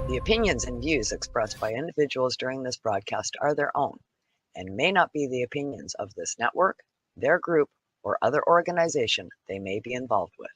The opinions and views expressed by individuals during this broadcast are their own and may not be the opinions of this network, their group, or other organization they may be involved with.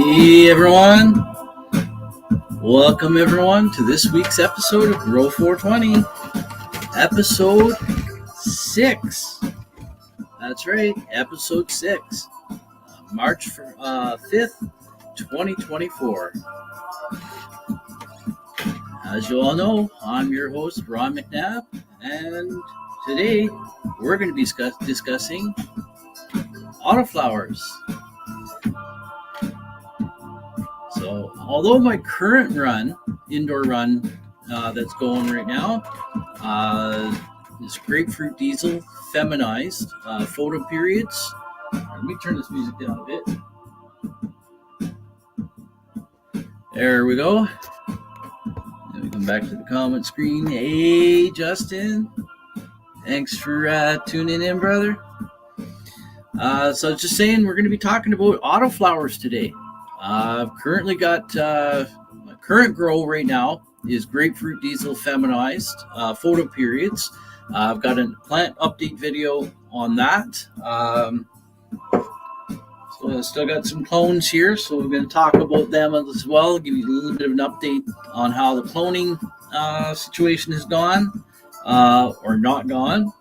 Hey everyone, welcome everyone to this week's episode of Grow420, episode 6. That's right, episode 6, March 5th, 2024. As you all know, I'm your host, Ron McNabb, and today we're going to be discussing autoflowers. So, although my current indoor run that's going right now, is Grapefruit Diesel feminized photo periods. Let me turn this music down a bit. There we go. Then we come back to the comment screen. Hey, Justin. Thanks for tuning in, brother. So just saying, we're going to be talking about autoflowers today. I've currently got my current grow right now is Grapefruit Diesel feminized photo periods. I've got a plant update video on that. So I still got some clones here, so we're going to talk about them as well. Give you a little bit of an update on how the cloning situation has gone or not gone.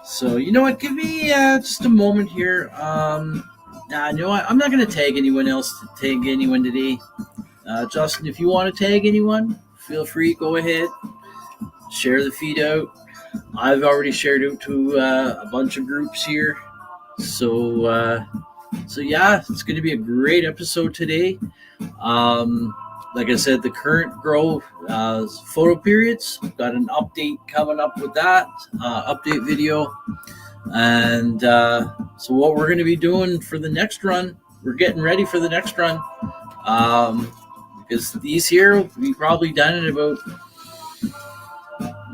So you know what? Give me just a moment here. You know what? I'm not going to tag anyone else to tag anyone today. Justin, if you want to tag anyone, feel free. Go ahead. Share the feed out. I've already shared out to a bunch of groups here. So yeah, it's going to be a great episode today. Like I said, the current grow photo periods. Got an update coming up with that update video. And so what we're going to be doing for the next run, we're getting ready for the next run, because these here we've probably done in about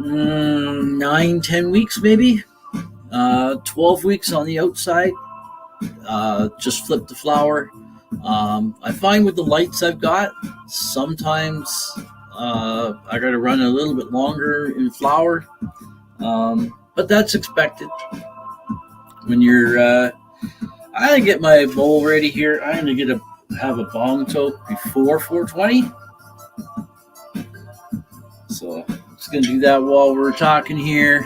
9-10 weeks maybe. 12 weeks on the outside. Just flip the flower. I find with the lights I've got, sometimes I got to run a little bit longer in flower, but that's expected. When you're, I'm gonna get my bowl ready here. I'm gonna have a bong toke before 420. So I'm just gonna do that while we're talking here.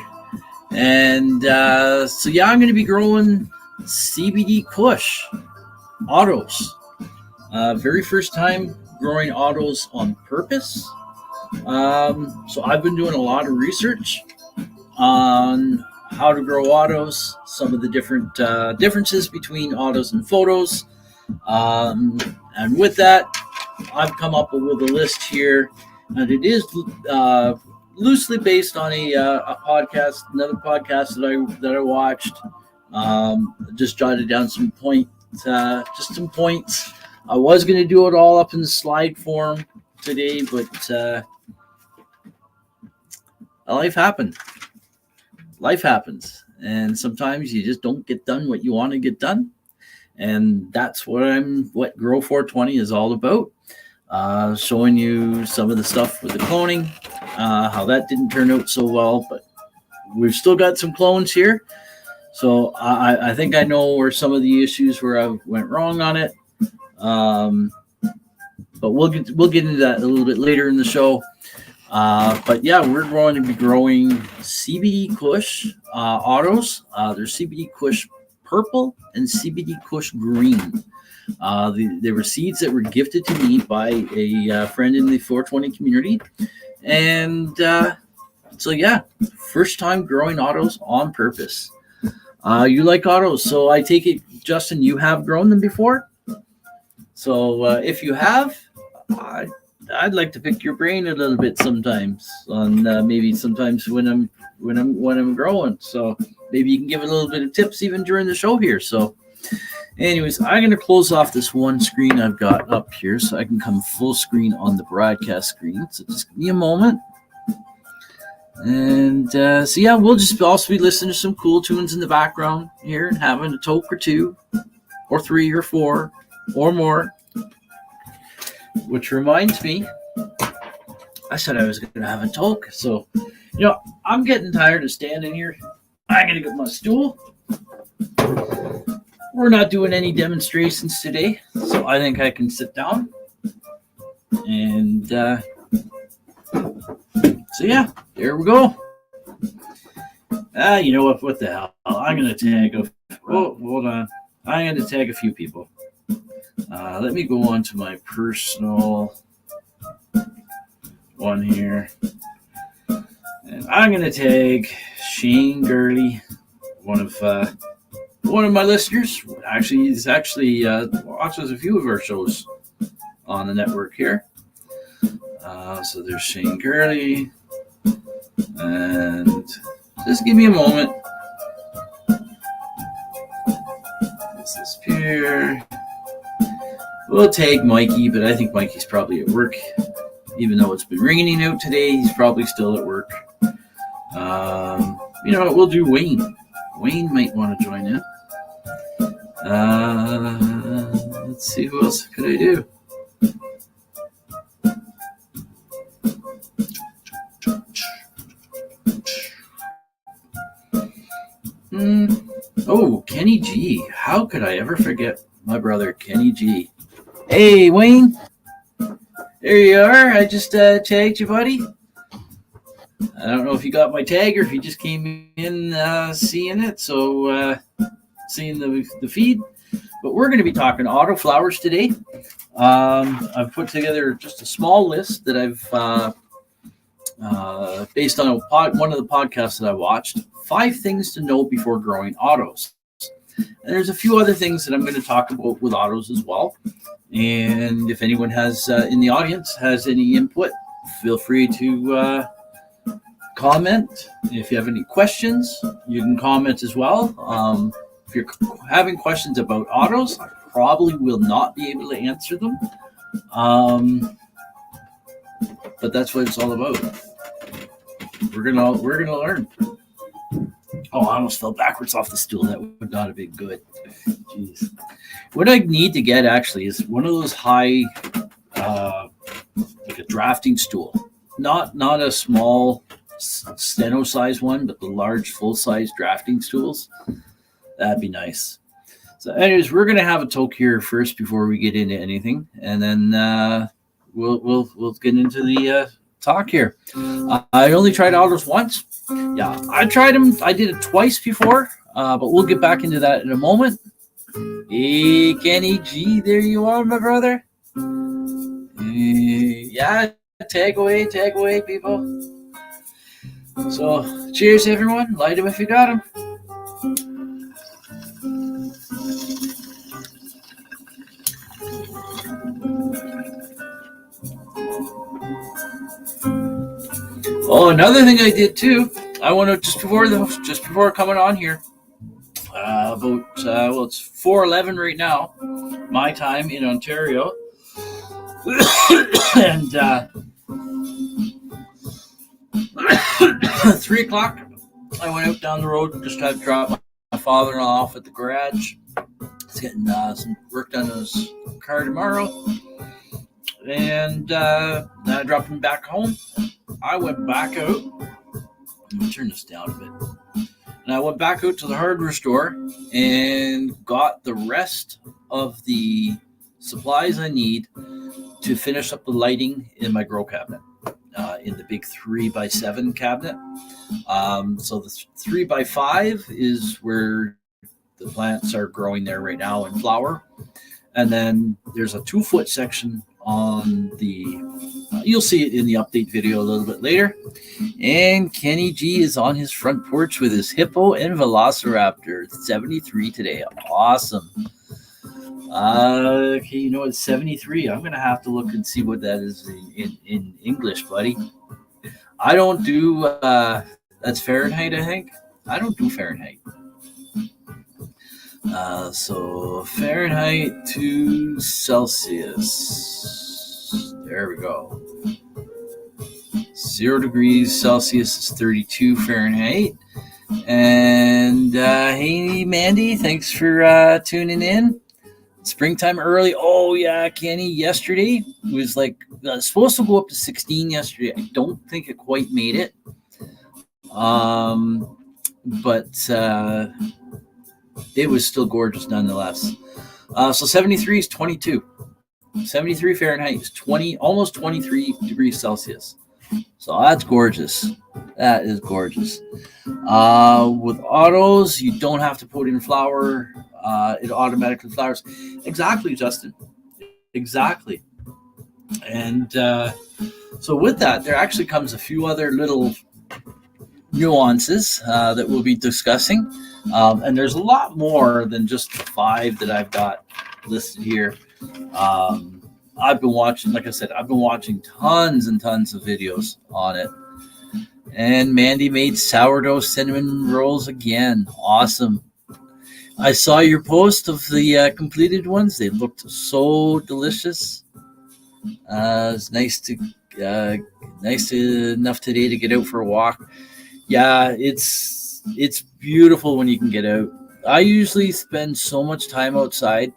And so yeah, I'm gonna be growing CBD Kush autos. Very first time growing autos on purpose. So I've been doing a lot of research on how to grow autos, some of the different differences between autos and photos. And with that, I've come up with a list here, and it is loosely based on a podcast, another podcast that I watched. Just jotted down some just some points. I was going to do it all up in the slide form today, but life happened. Life happens, and sometimes you just don't get done what you want to get done, and that's what Grow420 is all about. Showing you some of the stuff with the cloning, how that didn't turn out so well, but we've still got some clones here. So I think I know where some of the issues where I went wrong on it. But we'll get into that a little bit later in the show. But yeah, we're going to be growing CBD Kush autos. There's CBD Kush purple and CBD Kush green. They were seeds that were gifted to me by a friend in the 420 community. And so yeah, first time growing autos on purpose. You like autos, so I take it, Justin, you have grown them before? So if you have, I'd like to pick your brain a little bit sometimes on maybe sometimes when I'm growing. So maybe you can give a little bit of tips even during the show here. So anyways, I'm going to close off this one screen I've got up here so I can come full screen on the broadcast screen. So just give me a moment. And so yeah, we'll just also be listening to some cool tunes in the background here and having a toke or two or three or four or more. Which reminds me, I said I was going to have a toke. So, I'm getting tired of standing here. I'm going to get my stool. We're not doing any demonstrations today, so I think I can sit down. And so yeah, there we go. You know what the hell? I'm going to tag hold on. I'm going to tag a few people. Let me go on to my personal one here. And I'm going to tag Shane Gurley, one of my listeners. Actually, he's watches a few of our shows on the network here. So there's Shane Gurley. And just give me a moment. Let's disappear. We'll take Mikey, but I think Mikey's probably at work. Even though it's been ringing out today, he's probably still at work. We'll do Wayne. Wayne might want to join in. Let's see, who else could I do? Oh, Kenny G. How could I ever forget my brother, Kenny G? Hey, Wayne. There you are. I just tagged you, buddy. I don't know if you got my tag or if you just came in seeing it, so seeing the feed. But we're going to be talking auto flowers today. I've put together just a small list that I've based on one of the podcasts that I watched. 5 things to know before growing autos. And there's a few other things that I'm going to talk about with autos as well. And if anyone has in the audience has any input, feel free to comment. If you have any questions, you can comment as well. If you're having questions about autos, I probably will not be able to answer them. But that's what it's all about. We're gonna learn. Oh, I almost fell backwards off the stool. That would not have been good. Jeez. What I need to get actually is one of those high, like a drafting stool. Not a small steno size one, but the large full size drafting stools. That'd be nice. So, anyways, we're gonna have a toke here first before we get into anything, and then we'll get into the talk here. I only tried autos once. Yeah, I tried them. I did it twice before, but we'll get back into that in a moment. Hey, Kenny G, there you are, my brother. Yeah, tag away, people. So, cheers, everyone. Light them if you got them. Oh, another thing I did too. I want to just before coming on here. It's 4:11 right now, my time in Ontario, and 3 o'clock. I went out down the road, just had to drop my father-in-law off at the garage. He's getting some work done on his car tomorrow, and then I dropped him back home. I went back out. Let me turn this down a bit. And I went back out to the hardware store and got the rest of the supplies I need to finish up the lighting in my grow cabinet, in the big 3x7 cabinet. So the 3x5 is where the plants are growing there right now in flower. And then there's a 2-foot section on the, you'll see it in the update video a little bit later. And Kenny G is on his front porch with his hippo and velociraptor. 73 today. Awesome. Okay, you know it's 73. I'm gonna have to look and see what that is in English, buddy. I don't do that's Fahrenheit, I think. I don't do Fahrenheit. So Fahrenheit to Celsius. There we go. 0 degrees Celsius is 32 Fahrenheit. And hey, Mandy, thanks for tuning in. Springtime early. Oh, yeah, Kenny, yesterday was like supposed to go up to 16 yesterday. I don't think it quite made it. But it was still gorgeous nonetheless. So 73 is 22. 73 Fahrenheit is almost 23 degrees Celsius. So that's gorgeous. That is gorgeous. With autos, you don't have to put in flower. It automatically flowers. Exactly, Justin. Exactly. And so with that, there actually comes a few other little nuances that we'll be discussing. And there's a lot more than just the 5 that I've got listed here. I've been watching, like I said, I've been watching tons and tons of videos on it. And Mandy made sourdough cinnamon rolls again. Awesome. I saw your post of the completed ones. They looked so delicious. It's nice enough today to get out for a walk. Yeah, it's beautiful when you can get out. I usually spend so much time outside.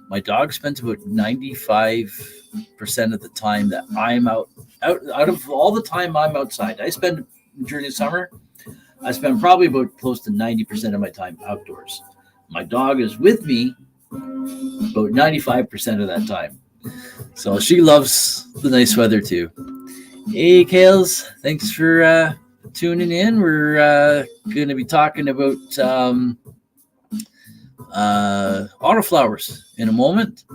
My dog spends about 95% of the time that I'm out of all the time I'm outside. I spend during the summer. I spend probably about close to 90% of my time outdoors. My dog is with me about 95% of that time. So she loves the nice weather too. Hey, Kales, thanks for tuning in. We're going to be talking about autoflowers in a moment.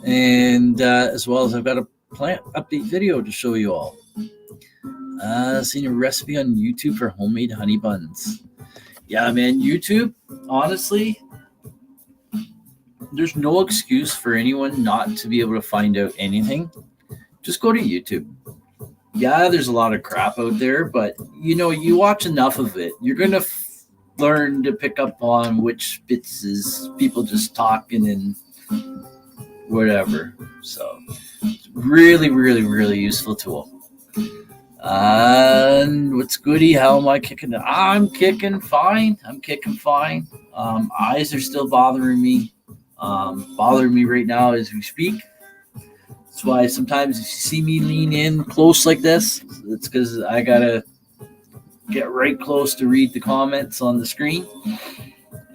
And as well as I've got a plant update video to show you all. Seen a recipe on YouTube for homemade honey buns. Yeah, man, YouTube, honestly, there's no excuse for anyone not to be able to find out anything. Just go to YouTube. Yeah, there's a lot of crap out there, but, you watch enough of it, you're going to learn to pick up on which bits is people just talking and whatever. So, really, really, really useful tool. And what's goody? How am I kicking? I'm kicking fine. Eyes are still bothering me. Bothering me right now as we speak. That's why sometimes if you see me lean in close like this, it's because I gotta get right close to read the comments on the screen.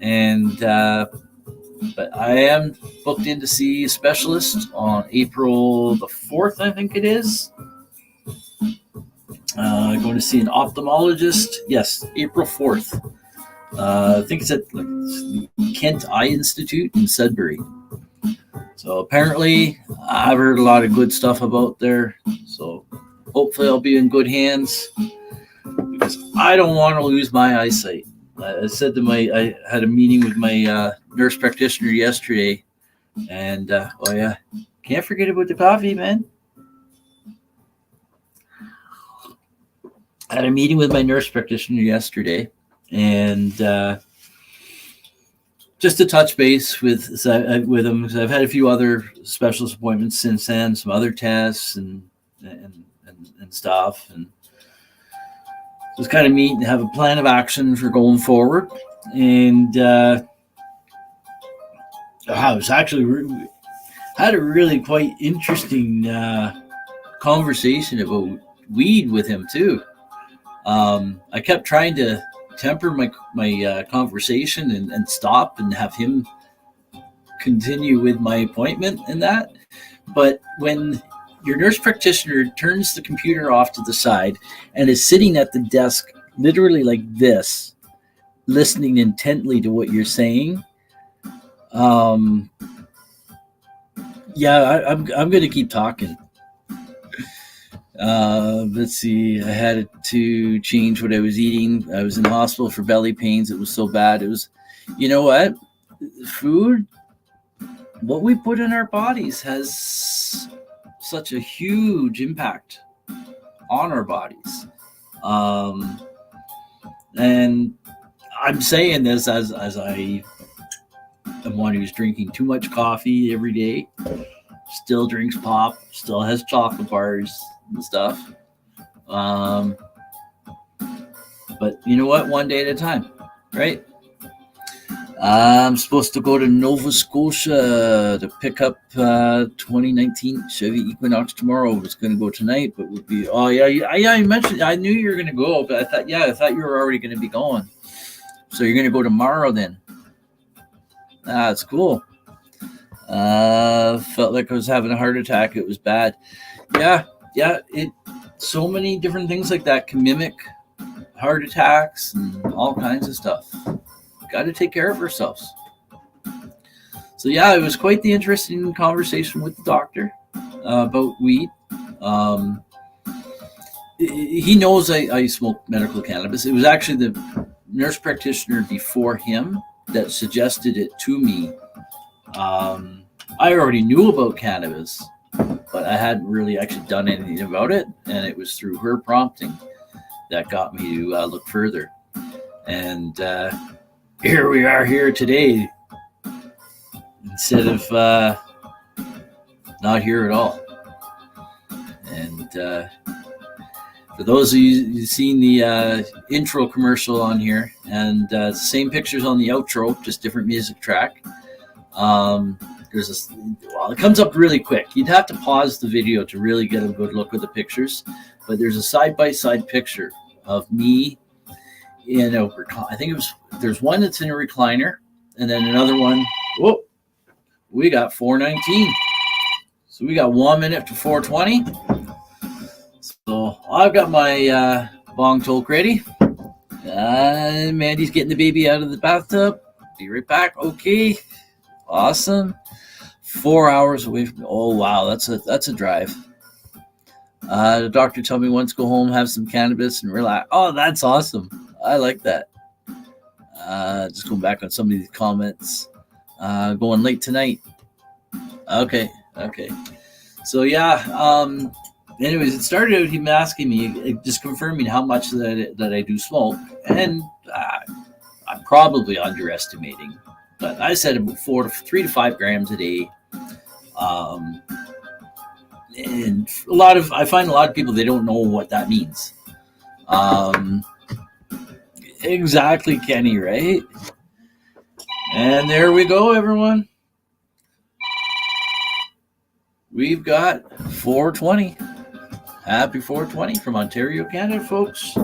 And but I am booked in to see a specialist on April the 4th, I think it is. Going to see an ophthalmologist. Yes, April 4th. I think it's at the Kent Eye Institute in Sudbury. So apparently, I've heard a lot of good stuff about there. So hopefully, I'll be in good hands because I don't want to lose my eyesight. I said to I had a meeting with my nurse practitioner yesterday, and oh yeah, can't forget about the coffee, man. I had a meeting with my nurse practitioner yesterday, and just to touch base with him, because I've had a few other specialist appointments since then, some other tests and stuff, and just kind of meet and have a plan of action for going forward. And I was actually had a really quite interesting conversation about weed with him too. I kept trying to temper my conversation and stop and have him continue with my appointment and that. But when your nurse practitioner turns the computer off to the side and is sitting at the desk literally like this, listening intently to what you're saying, I'm going to keep talking. Let's see. I had to change what I was eating. I was in the hospital for belly pains. It was so bad. It was, you know what? Food, what we put in our bodies has such a huge impact on our bodies. And I'm saying this as I am one who's drinking too much coffee every day, still drinks pop, still has chocolate bars and stuff. But you know what? One day at a time, right? I'm supposed to go to Nova Scotia to pick up 2019 Chevy Equinox tomorrow. I was going to go tonight, but would be. Oh yeah, you mentioned. I knew you were going to go, but I thought you were already going to be going. So you're going to go tomorrow then? That's cool. Felt like I was having a heart attack. It was bad. Yeah. It so many different things like that can mimic heart attacks and all kinds of stuff. Got to take care of ourselves. So yeah, it was quite the interesting conversation with the doctor about weed. He knows I smoke medical cannabis. It was actually the nurse practitioner before him that suggested it to me. I already knew about cannabis, but I hadn't really actually done anything about it, and it was through her prompting that got me to look further. And here we are here today, instead of not here at all. And for those of you who've seen the intro commercial on here, and same pictures on the outro, just different music track. It comes up really quick. You'd have to pause the video to really get a good look at the pictures, but there's a side-by-side picture of me in a, I think there's one that's in a recliner, and then another one. Whoa, we got 4:19, so we got 1 minute to 4:20. So I've got my bong toke ready. Mandy's getting the baby out of the bathtub. Be right back. Okay, awesome. 4 hours away from. Oh wow, that's a drive. The doctor told me once go home, have some cannabis, and relax. Oh, that's awesome. I like that. Just going back on some of these comments. Going late tonight. Okay. So yeah. Anyways, it started out him asking me, just confirming how much that I do smoke, and I'm probably underestimating, but I said about 3 to 5 grams a day. And I find a lot of people, they don't know what that means. Exactly, Kenny, right? And there we go, everyone. We've got 420. Happy 420 from Ontario, Canada, folks.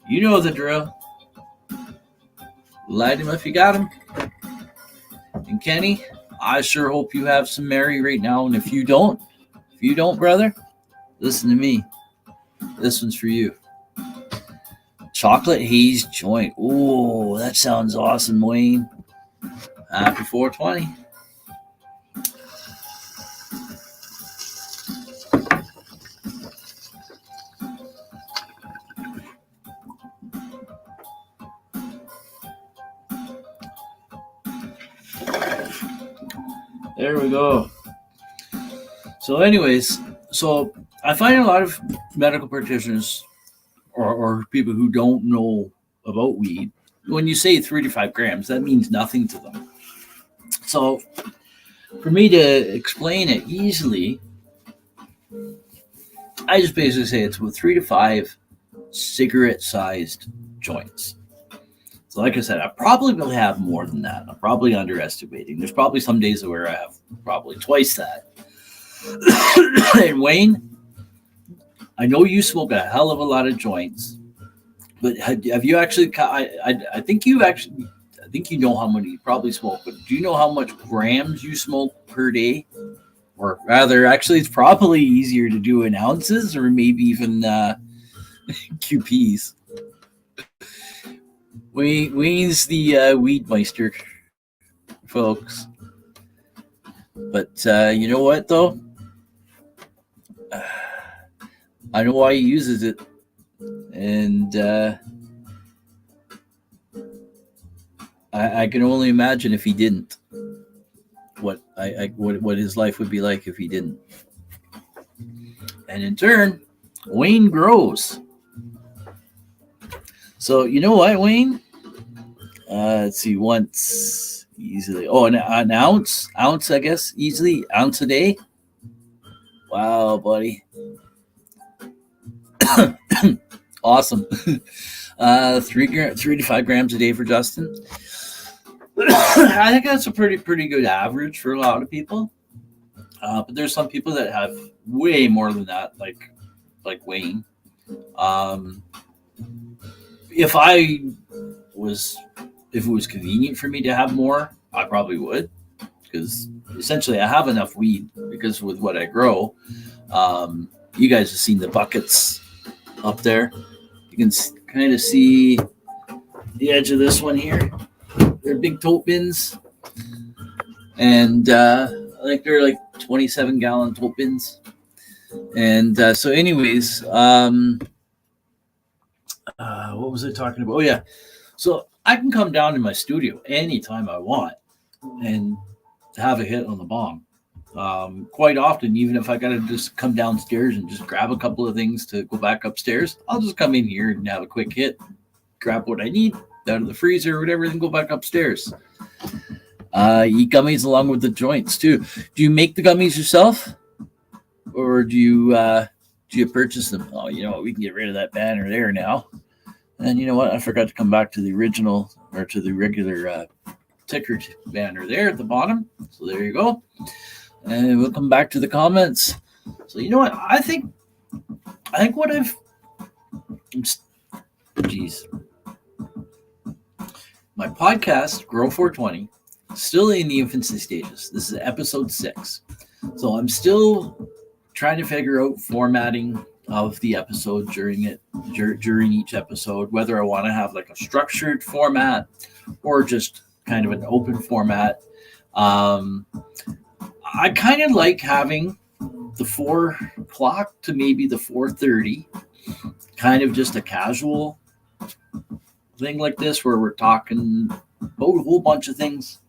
You know the drill. Light him if you got him. And Kenny, I sure hope you have some Mary right now. And if you don't, brother, listen to me. This one's for you. Chocolate haze joint. Oh, that sounds awesome, Wayne. Happy 420. There we go. So anyways, I find a lot of medical practitioners or people who don't know about weed, when you say 3 to 5 grams, that means nothing to them. So for me to explain it easily, I just basically say it's with 3 to 5 cigarette-sized joints. So like I said, I probably will have more than that. I'm probably underestimating. There's probably some days where I have probably twice that. And Wayne, I know you smoke a hell of a lot of joints, but have you actually? I think you know how many you probably smoke. But do you know how much grams you smoke per day? Or rather, actually, it's probably easier to do in ounces or maybe even QPs. Wayne's the weed meister, folks. But you know what, though? I know why he uses it, and I can only imagine if he didn't, what his life would be like if he didn't. And in turn, Wayne grows. So you know what, Wayne? Let's see, once easily. Oh, an ounce, I guess, easily ounce a day. Wow, buddy. Awesome. 3 to 5 grams a day for Justin. I think that's a pretty good average for a lot of people. But there's some people that have way more than that, like Wayne. If it was convenient for me to have more, I probably would, because essentially I have enough weed because with what I grow. You guys have seen the buckets up there. You can kind of see the edge of this one here. They're big tote bins, and I think they're like 27-gallon tote bins. And so anyways, what was I talking about? Oh yeah, so I can come down to my studio anytime I want and have a hit on the bong. Quite often, even if I gotta just come downstairs and just grab a couple of things to go back upstairs, I'll just come in here and have a quick hit, grab what I need out of the freezer or whatever, then go back upstairs. Eat gummies along with the joints too. Do you make the gummies yourself, or do you purchase them? Oh, you know what? We can get rid of that banner there now. And you know what? I forgot to come back to the original or to the regular ticker banner there at the bottom. So there you go. And we'll come back to the comments. So you know what? I think what my podcast, Grow420, still in the infancy stages. This is episode 6. So I'm still trying to figure out formatting of the episode during each episode, whether I want to have like a structured format or just kind of an open format. I kind of like having the 4 o'clock to maybe the 4:30, kind of just a casual thing like this where we're talking about a whole bunch of things.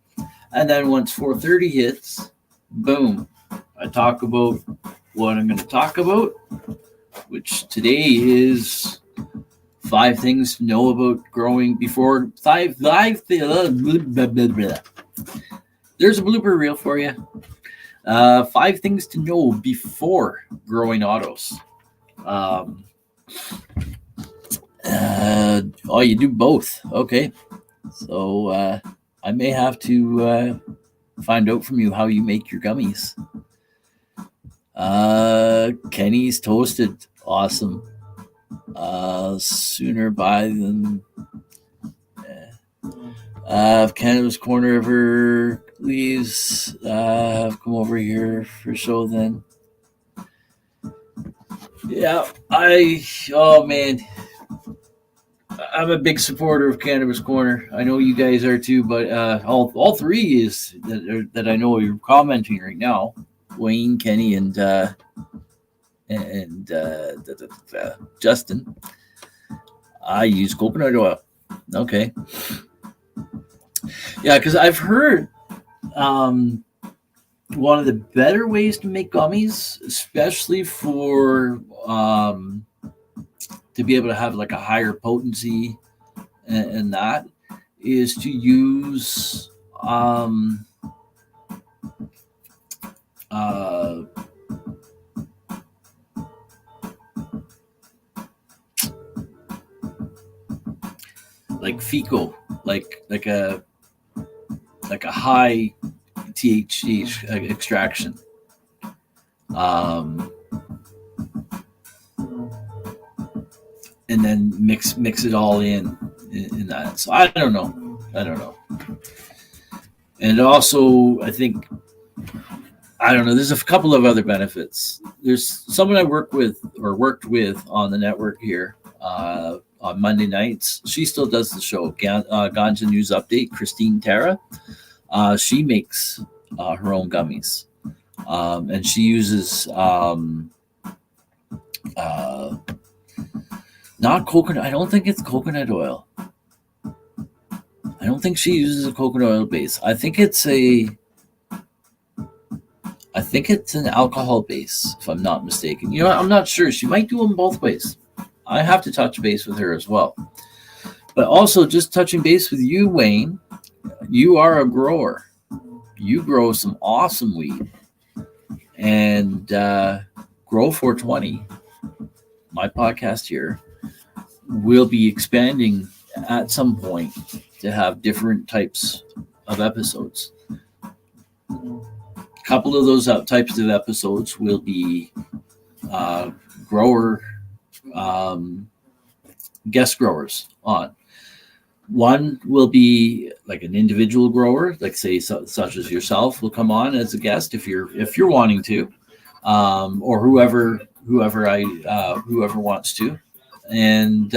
And then once 4:30 hits, boom, I talk about what I'm going to talk about, which today is 5 things to know about growing before 5. There's a blooper reel for you. 5 things to know before growing autos. Oh, you do both. Okay. So I may have to find out from you how you make your gummies. Kenny's toasted. Awesome. Sooner buy than if Cannabis Corner ever leaves, come over here for show then. Yeah, oh man, I'm a big supporter of Cannabis Corner. I know you guys are too, but all three is that I know you're commenting right now. Wayne, Kenny, and Justin. I use coconut oil. Okay. Yeah, because I've heard one of the better ways to make gummies, especially for to be able to have like a higher potency and that, is to use like FICO, like a high THC extraction. And then mix it all in that. So I don't know. And also, I think, I don't know, there's a couple of other benefits. There's someone I worked with on the network here on Monday nights. She still does the show, Ganja News Update, Christine Terra. She makes her own gummies. And she uses not coconut. I don't think it's coconut oil. I don't think she uses a coconut oil base. I think it's an alcohol base, if I'm not mistaken. You know, I'm not sure. She might do them both ways. I have to touch base with her as well. But also, just touching base with you, Wayne, you are a grower. You grow some awesome weed. And Grow420, my podcast here, will be expanding at some point to have different types of episodes. A couple of those types of episodes will be grower guest growers on. One will be like an individual grower, like say such as yourself, will come on as a guest if you're wanting to, or whoever wants to, and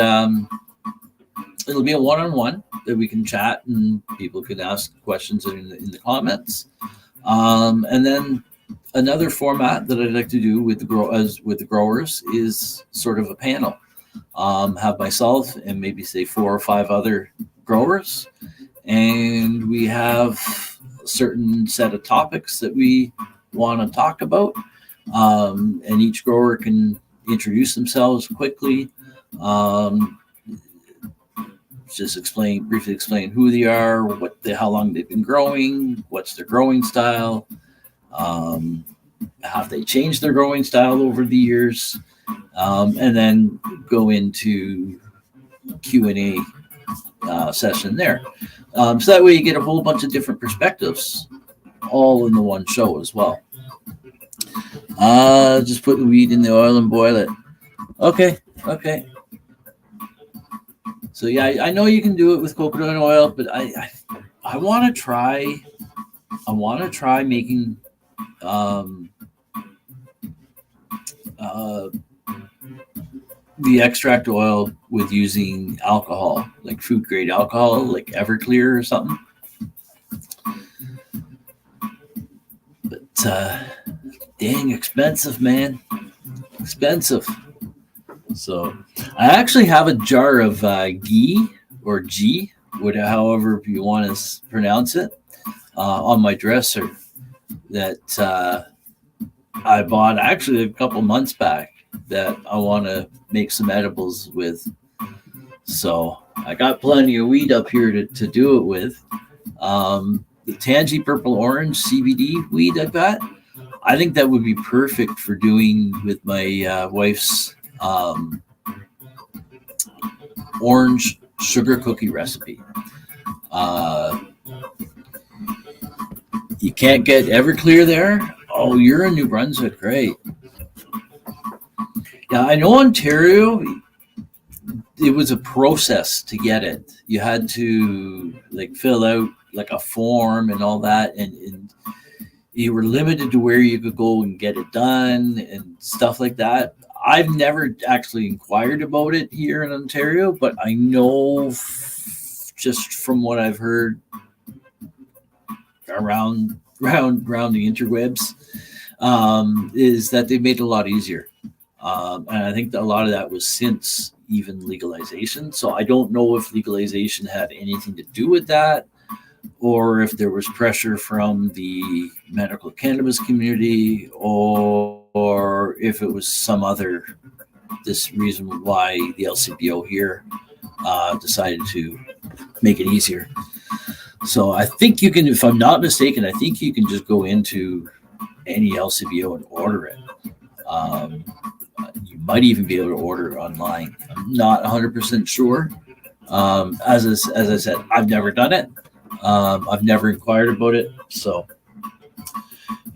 it'll be a one-on-one that we can chat and people can ask questions in the comments, and then another format that I'd like to do with the growers is sort of a panel. Have myself and maybe say 4 or 5 other growers, and we have a certain set of topics that we want to talk about, and each grower can introduce themselves quickly, just briefly explain who they are, how long they've been growing, what's their growing style, have they changed their growing style over the years, and then go into Q&A session there. So that way you get a whole bunch of different perspectives all in the one show as well. Just put the weed in the oil and boil it. Okay. So yeah, I know you can do it with coconut oil, but I want to try. I want to try making the extract oil with using alcohol, like food grade alcohol, like Everclear or something. But dang expensive, man. Expensive. So I actually have a jar of ghee or ghee, however you want to pronounce it, on my dresser that I bought actually a couple months back that I want to make some edibles with. So I got plenty of weed up here to do it with. The Tangy Purple Orange CBD weed I got, I think that would be perfect for doing with my wife's orange sugar cookie recipe. You can't get Everclear there? Oh, you're in New Brunswick, great. Yeah, I know Ontario, it was a process to get it. You had to like fill out like a form and all that, and you were limited to where you could go and get it done and stuff like that. I've never actually inquired about it here in Ontario, but I know just from what I've heard around the interwebs, is that they made it a lot easier. And I think that a lot of that was since even legalization. So I don't know if legalization had anything to do with that, or if there was pressure from the medical cannabis community, or if it was some other this reason why the LCBO here decided to make it easier. So I think you can, if I'm not mistaken, I think you can just go into any LCBO and order it. You might even be able to order it online. I'm not 100% sure. As I said, I've never done it. I've never inquired about it. So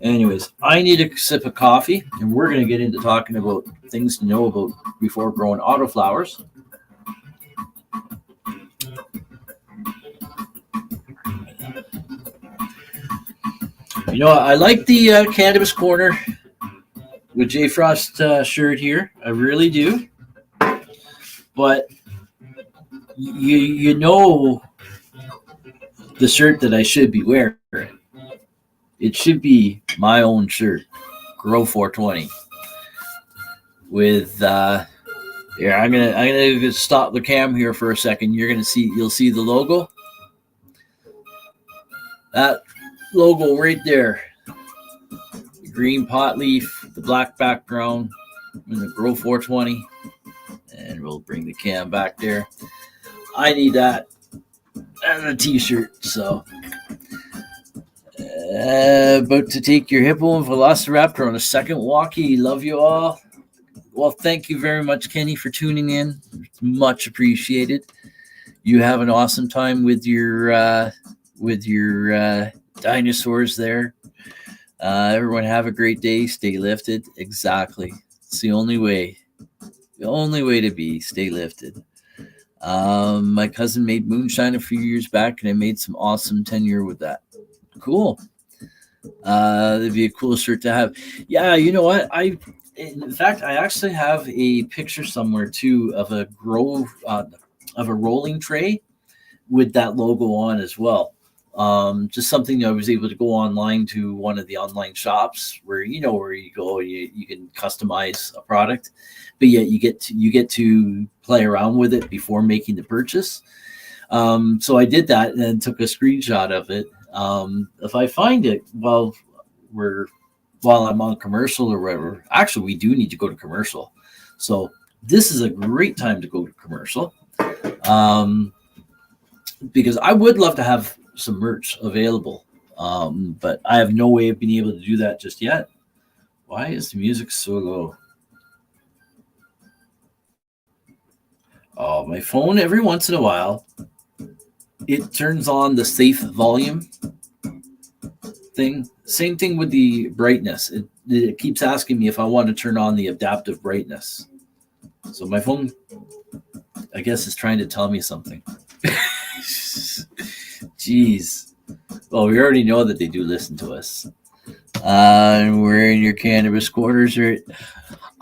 anyways, I need a sip of coffee, and we're going to get into talking about things to know about before growing autoflowers. You know, I like the Cannabis Corner with J Frost shirt here. I really do. But you know the shirt that I should be wearing. It should be my own shirt, Grow420. With here, I'm gonna stop the cam here for a second. You'll see the logo. That logo right there. The green pot leaf, the black background, and the Grow420. And we'll bring the cam back there. I need that as a t-shirt, so about to take your Hippo and Velociraptor on a second walkie. Love you all. Well, thank you very much, Kenny, for tuning in. It's much appreciated. You have an awesome time with your dinosaurs there. Everyone have a great day. Stay lifted. Exactly. It's the only way. The only way to be. Stay lifted. My cousin made moonshine a few years back, and I made some awesome tenure with that. Cool. That'd be a cool shirt to have. Yeah, you know what? In fact, I actually have a picture somewhere too of a rolling tray with that logo on as well. Just something I was able to go online to one of the online shops where you go, you can customize a product, but yet you get to play around with it before making the purchase. So I did that and then took a screenshot of it. If I find it while I'm on commercial or whatever, actually we do need to go to commercial. So this is a great time to go to commercial. Because I would love to have some merch available. But I have no way of being able to do that just yet. Why is the music so low? Oh, my phone every once in a while, it turns on the safe volume thing. Same thing with the brightness. It keeps asking me if I want to turn on the adaptive brightness. So my phone, I guess, is trying to tell me something. Jeez. Well, we already know that they do listen to us. And we're in your cannabis quarters.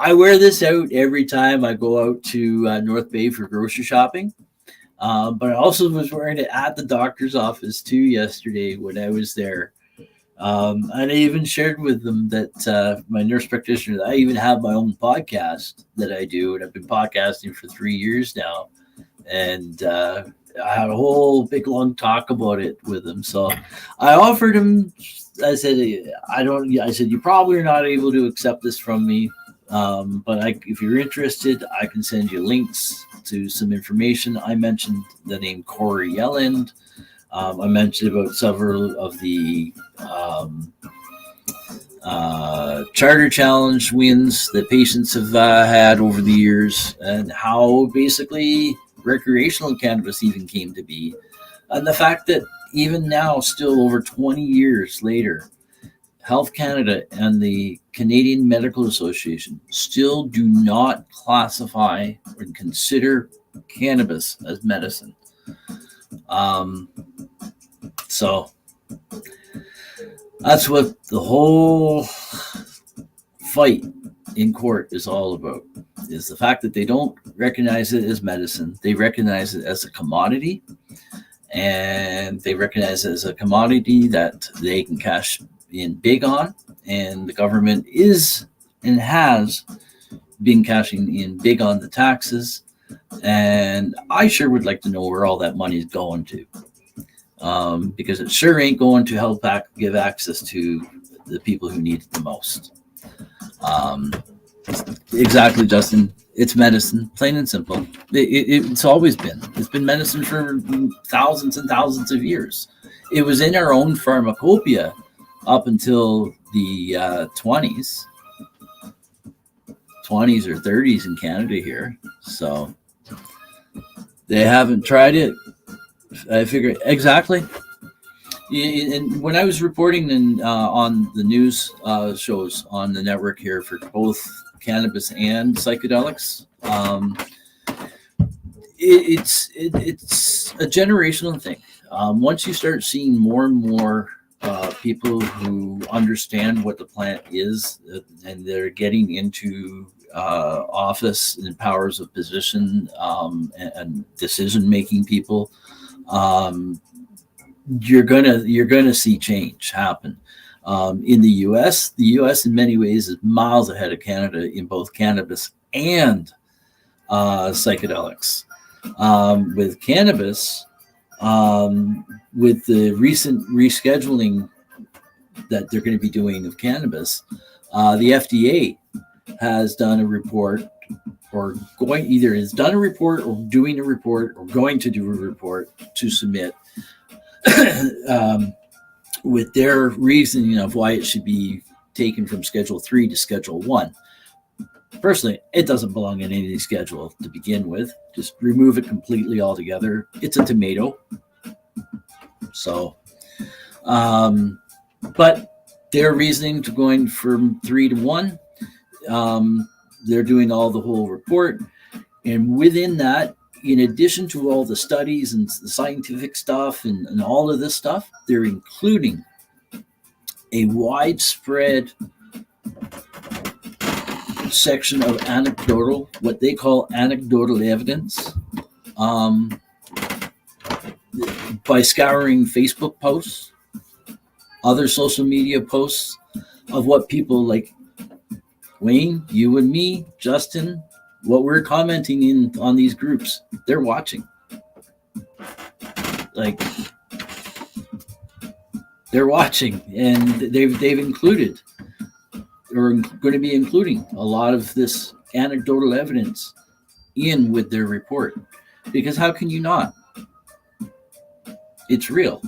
I wear this out every time I go out to North Bay for grocery shopping. But I also was wearing it at the doctor's office too yesterday when I was there. And I even shared with them that my nurse practitioner, I even have my own podcast that I do, and I've been podcasting for 3 years now. And I had a whole big long talk about it with him. So I offered him. I said, you probably are not able to accept this from me, but if you're interested, I can send you links to some information. I mentioned the name Corey Yelland. I mentioned about several of the charter challenge wins that patients have had over the years, and how basically recreational cannabis even came to be. And the fact that even now, still over 20 years later, Health Canada and the Canadian Medical Association still do not classify or consider cannabis as medicine. So that's what the whole fight in court is all about, is the fact that they don't recognize it as medicine. They recognize it as a commodity, and they recognize it as a commodity that they can cash in big on, and the government is and has been cashing in big on the taxes. And I sure would like to know where all that money is going to, because it sure ain't going to help give access to the people who need it the most. Exactly, Justin. It's medicine, plain and simple. It's always been. It's been medicine for thousands and thousands of years. It was in our own pharmacopoeia up until the 20s or 30s in Canada here. So they haven't tried it. I figure exactly. And when I was reporting on the news shows on the network here for both cannabis and psychedelics, it's a generational thing. Once you start seeing more and more people who understand what the plant is, and they're getting into office and powers of position and decision-making people, you're gonna see change happen. In the U.S., in many ways is miles ahead of Canada in both cannabis and psychedelics. With cannabis, with the recent rescheduling that they're going to be doing of cannabis, the FDA has done a report, or has done a report, or doing a report, or going to do a report to submit with their reasoning of why it should be taken from Schedule 3 to Schedule 1. Personally, it doesn't belong in any schedule to begin with. Just remove it completely altogether. It's a tomato. So, but their reasoning to going from 3 to 1, they're doing all the whole report. And within that, in addition to all the studies and the scientific stuff and all of this stuff, they're including a widespread section of anecdotal, what they call anecdotal evidence, by scouring Facebook posts, other social media posts of what people like Wayne, you and me, Justin, what we're commenting in on these groups, they're watching. Like, they're watching, and they've included, or going to be including, a lot of this anecdotal evidence in with their report. Because how can you not? It's real.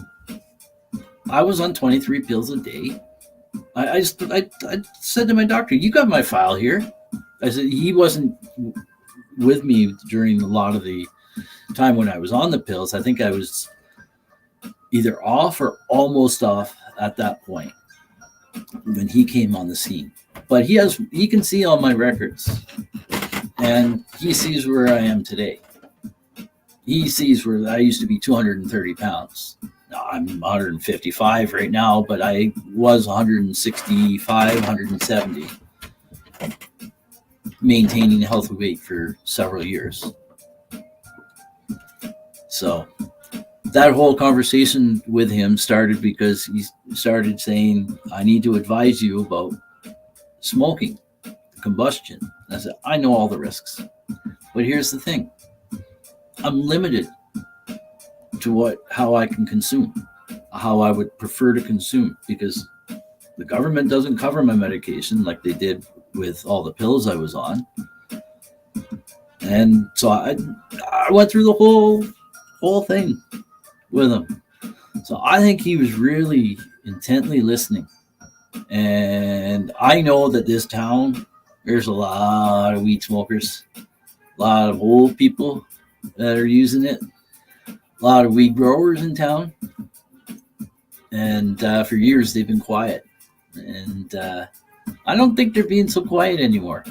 I was on 23 pills a day. I said to my doctor, "You got my file here." I said, he wasn't with me during a lot of the time when I was on the pills. I think I was either off or almost off at that point when he came on the scene. But he can see all my records, and he sees where I am today. He sees where I used to be 230 pounds. Now I'm 155 right now, but I was 165, 170. Maintaining a healthy weight for several years. So that whole conversation with him started because he started saying, "I need to advise you about smoking, combustion." And I said, "I know all the risks, but here's the thing. I'm limited to how I can consume, how I would prefer to consume, because the government doesn't cover my medication like they did with all the pills I was on." And so I went through the whole thing with him. So I think he was really intently listening And I know that this town, there's a lot of weed smokers, a lot of old people that are using it, a lot of weed growers in town. And for years, they've been quiet. And I don't think they're being so quiet anymore.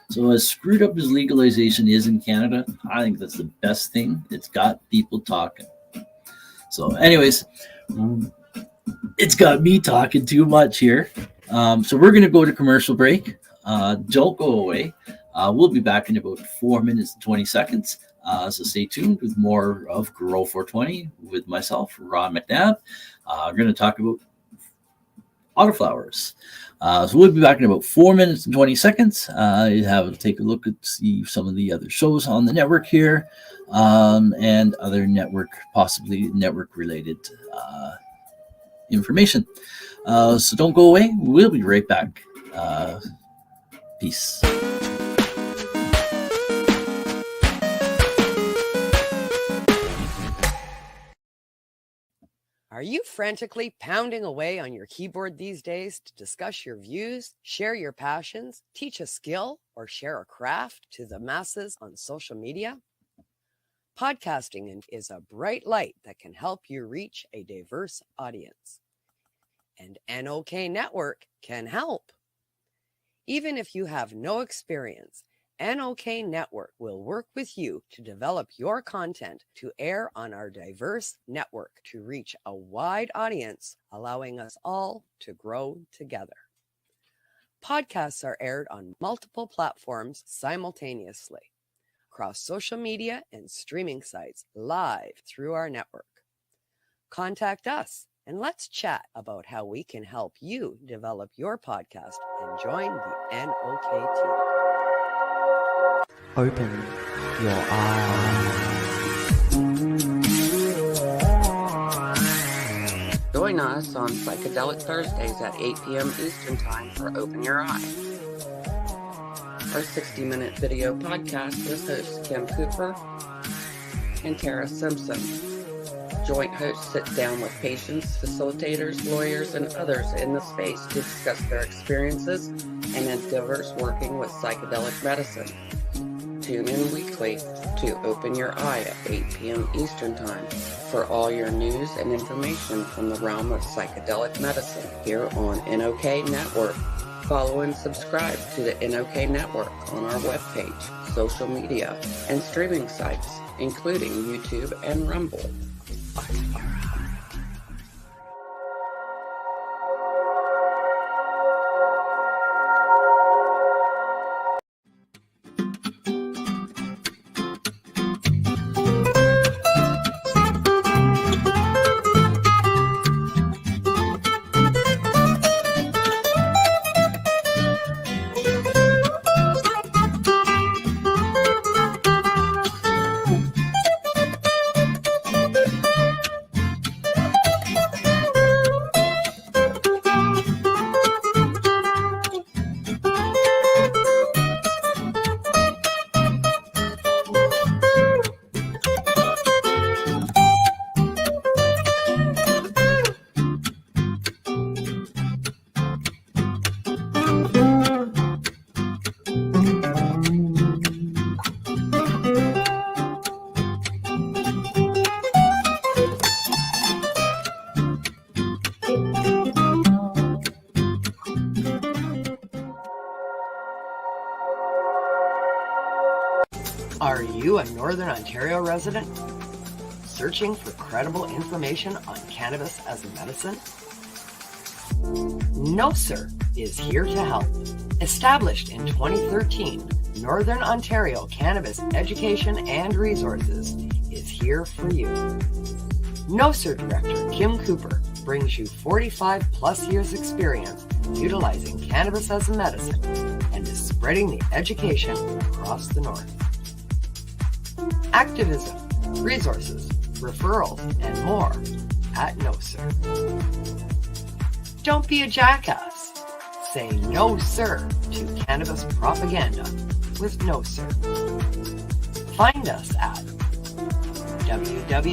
So as screwed up as legalization is in Canada, I think that's the best thing. It's got people talking. So anyways, it's got me talking too much here. So we're going to go to commercial break. Don't go away. We'll be back in about 4 minutes and 20 seconds. So stay tuned with more of Grow420 with myself, Ron McNabb. We're going to talk about autoflowers. So we'll be back in about 4 minutes and 20 seconds. Take a look at see some of the other shows on the network here, and other possibly network related information. So don't go away. We'll be right back. Peace. Are you frantically pounding away on your keyboard these days to discuss your views, share your passions, teach a skill, or share a craft to the masses on social media? Podcasting is a bright light that can help you reach a diverse audience. And NOK Network can help. Even if you have no experience, NOK Network will work with you to develop your content to air on our diverse network to reach a wide audience, allowing us all to grow together. Podcasts are aired on multiple platforms simultaneously, across social media and streaming sites live through our network. Contact us and let's chat about how we can help you develop your podcast and join the NOK team. Open your eyes. Join us on Psychedelic Thursdays at 8 p.m. Eastern Time for Open Your Eye. Our 60-minute video podcast with hosts Kim Cooper and Tara Simpson. Joint hosts sit down with patients, facilitators, lawyers, and others in the space to discuss their experiences and endeavors working with psychedelic medicine. Tune in weekly to Open Your Eye at 8 p.m. Eastern Time for all your news and information from the realm of psychedelic medicine here on NOK Network. Follow and subscribe to the NOK Network on our webpage, social media, and streaming sites, including YouTube and Rumble. Are you a Northern Ontario resident searching for credible information on cannabis as a medicine? No Sir is here to help. Established in 2013, Northern Ontario Cannabis Education and Resources is here for you. No Sir Director Kim Cooper brings you 45 plus years experience utilizing cannabis as a medicine and is spreading the education across the North. Activism, resources, referrals, and more at No Sir. Don't be a jackass. Say no sir to cannabis propaganda with No Sir. Find us at www.nocer.ca.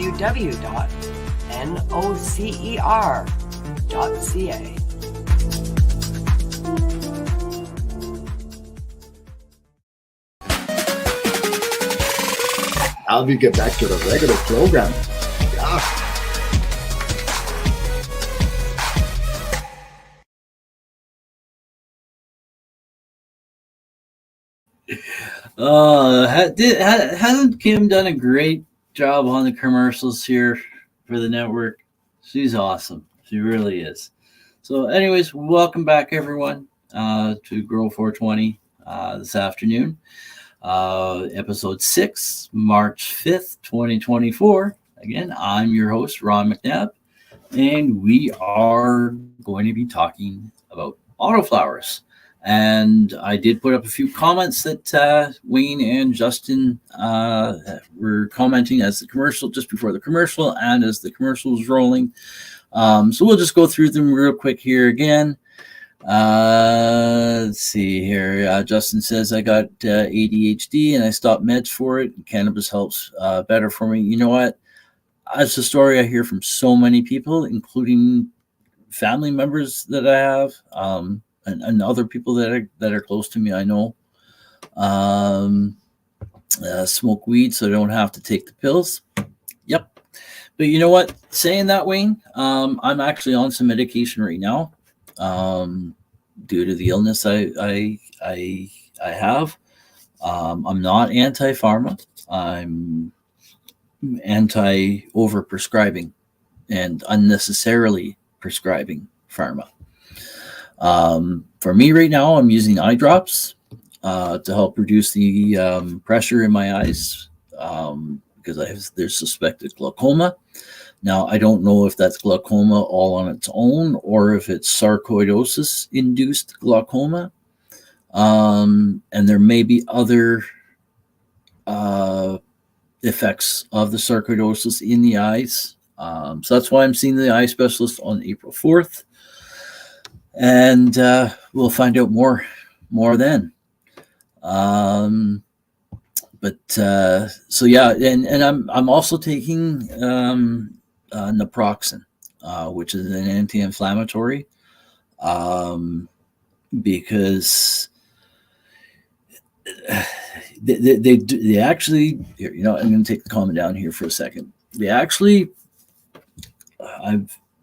now we get back to the regular program. Yeah. Hasn't Kim done a great job on the commercials here for the network? She's awesome. She really is. So anyways, welcome back everyone to Grow420 this afternoon. Episode 6, March 5th, 2024. Again, I'm your host, Ron McNabb, and we are going to be talking about autoflowers. And I did put up a few comments that Wayne and Justin were commenting as the commercial, just before the commercial, and as the commercial was rolling. So we'll just go through them real quick here again. Let's see here. Justin says, I got ADHD and I stopped meds for it. Cannabis helps better for me. You know what? That's a story I hear from so many people, including family members that I have, and other people that are close to me. I know smoke weed so I don't have to take the pills. Yep. But you know what? Saying that, Wayne, I'm actually on some medication right now. Due to the illness I have. I'm not anti-pharma. I'm anti-over-prescribing and unnecessarily prescribing pharma. For me right now, I'm using eye drops to help reduce the pressure in my eyes because there's suspected glaucoma. Now, I don't know if that's glaucoma all on its own or if it's sarcoidosis-induced glaucoma. And there may be other effects of the sarcoidosis in the eyes. So that's why I'm seeing the eye specialist on April 4th. And we'll find out more then. So yeah, and I'm also taking naproxen, which is an anti-inflammatory, because they actually, you know, I'm going to take the comment down here for a second. They actually,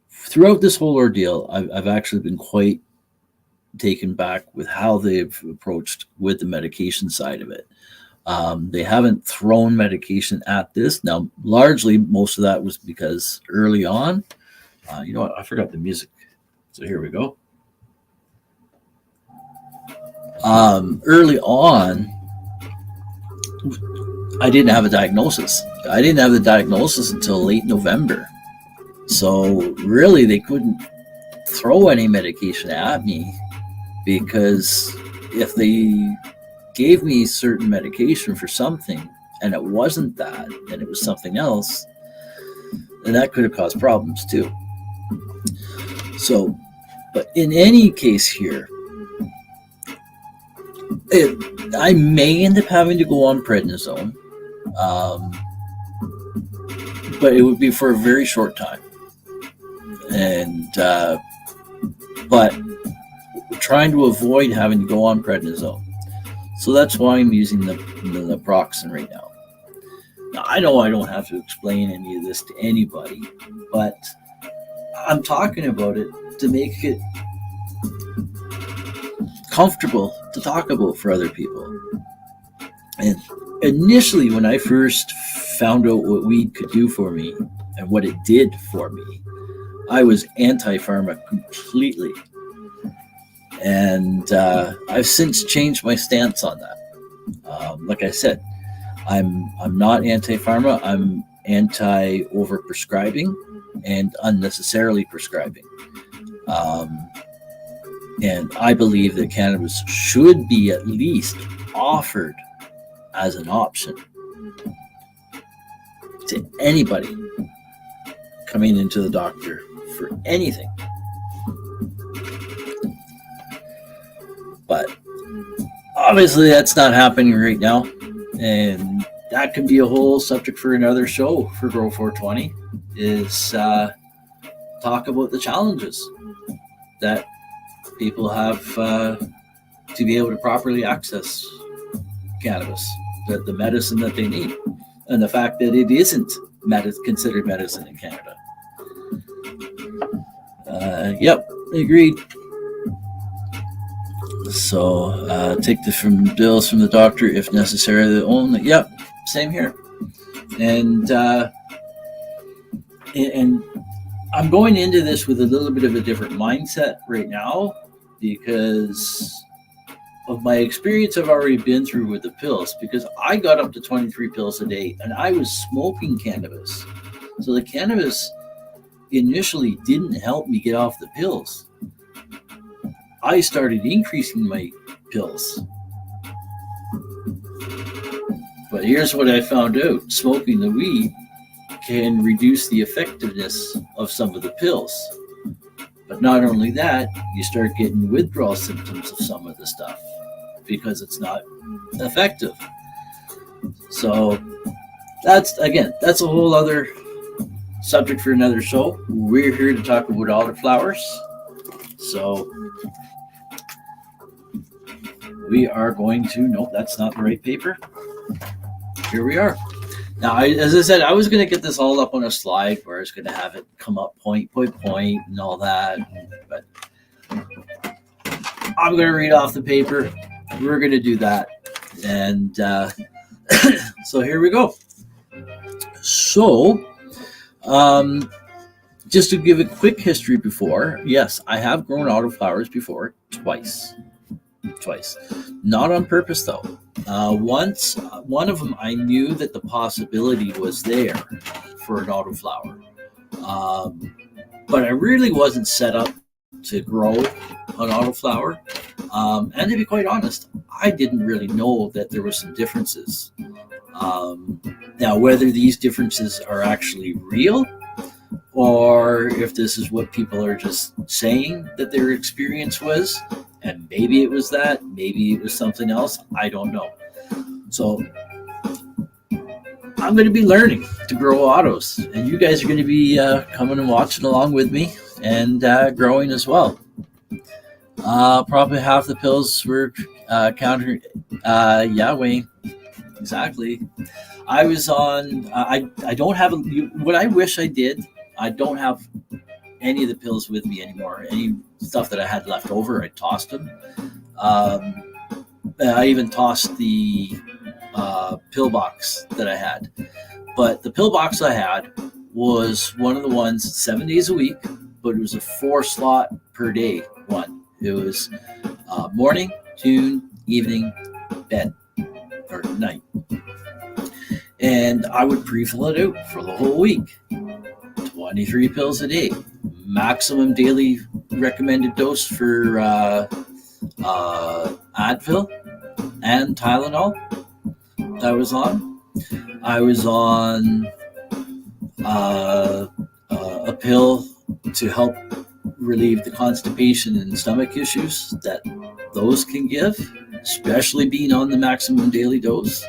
throughout this whole ordeal, I've actually been quite taken back with how they've approached with the medication side of it. They haven't thrown medication at this. Now, largely, most of that was because early on, you know what? I forgot the music. So here we go. Early on, I didn't have a diagnosis. I didn't have the diagnosis until late November. So really, they couldn't throw any medication at me because if they gave me certain medication for something and it wasn't that and it was something else, then that could have caused problems too. So, but in any case here, I may end up having to go on prednisone, but it would be for a very short time. And but trying to avoid having to go on prednisone. So that's why I'm using the naproxen right now. Now, I know I don't have to explain any of this to anybody, but I'm talking about it to make it comfortable to talk about for other people. And initially, when I first found out what weed could do for me and what it did for me, I was anti-pharma completely. And I've since changed my stance on that. Like I said, I'm not anti-pharma. I'm anti-over-prescribing and unnecessarily prescribing. And I believe that cannabis should be at least offered as an option to anybody coming into the doctor for anything. But obviously that's not happening right now, and that could be a whole subject for another show for Grow420, is talk about the challenges that people have to be able to properly access cannabis, the medicine that they need. and the fact that it isn't considered medicine in Canada. Yep, agreed. So take the bills from the doctor if necessary. Only, yep, same here. And I'm going into this with a little bit of a different mindset right now because of my experience I've already been through with the pills, because I got up to 23 pills a day and I was smoking cannabis. So the cannabis initially didn't help me get off the pills. I started increasing my pills. But here's what I found out. Smoking the weed can reduce the effectiveness of some of the pills. But not only that, you start getting withdrawal symptoms of some of the stuff because it's not effective. So that's a whole other subject for another show. We're here to talk about autoflowers. So we are going to, nope, that's not the right paper. Here we are. Now, as I said, I was going to get this all up on a slide where I was going to have it come up point by point and all that. But I'm going to read off the paper. We're going to do that. And so here we go. So, just to give a quick history before, yes, I have grown autoflowers before, twice. Not on purpose, though. Once, one of them, I knew that the possibility was there for an autoflower. But I really wasn't set up to grow an autoflower. And to be quite honest, I didn't really know that there were some differences. Now, whether these differences are actually real or if this is what people are just saying that their experience was, and maybe it was that, maybe it was something else, I don't know. So I'm going to be learning to grow autos, and you guys are going to be coming and watching along with me and growing as well. Probably half the pills were counter. Yeah, Wayne, exactly. I was on. I don't have what I wish I did. I don't have any of the pills with me anymore. Any stuff that I had left over, I tossed them. I even tossed the pill box that I had. But the pill box I had was one of the ones 7 days a week, but it was a 4-slot per day one. It was morning, noon, evening, bed, or night. And I would pre-fill it out for the whole week. 23 pills a day. Maximum daily recommended dose for Advil and Tylenol I was on. I was on a pill to help relieve the constipation and stomach issues that those can give, especially being on the maximum daily dose.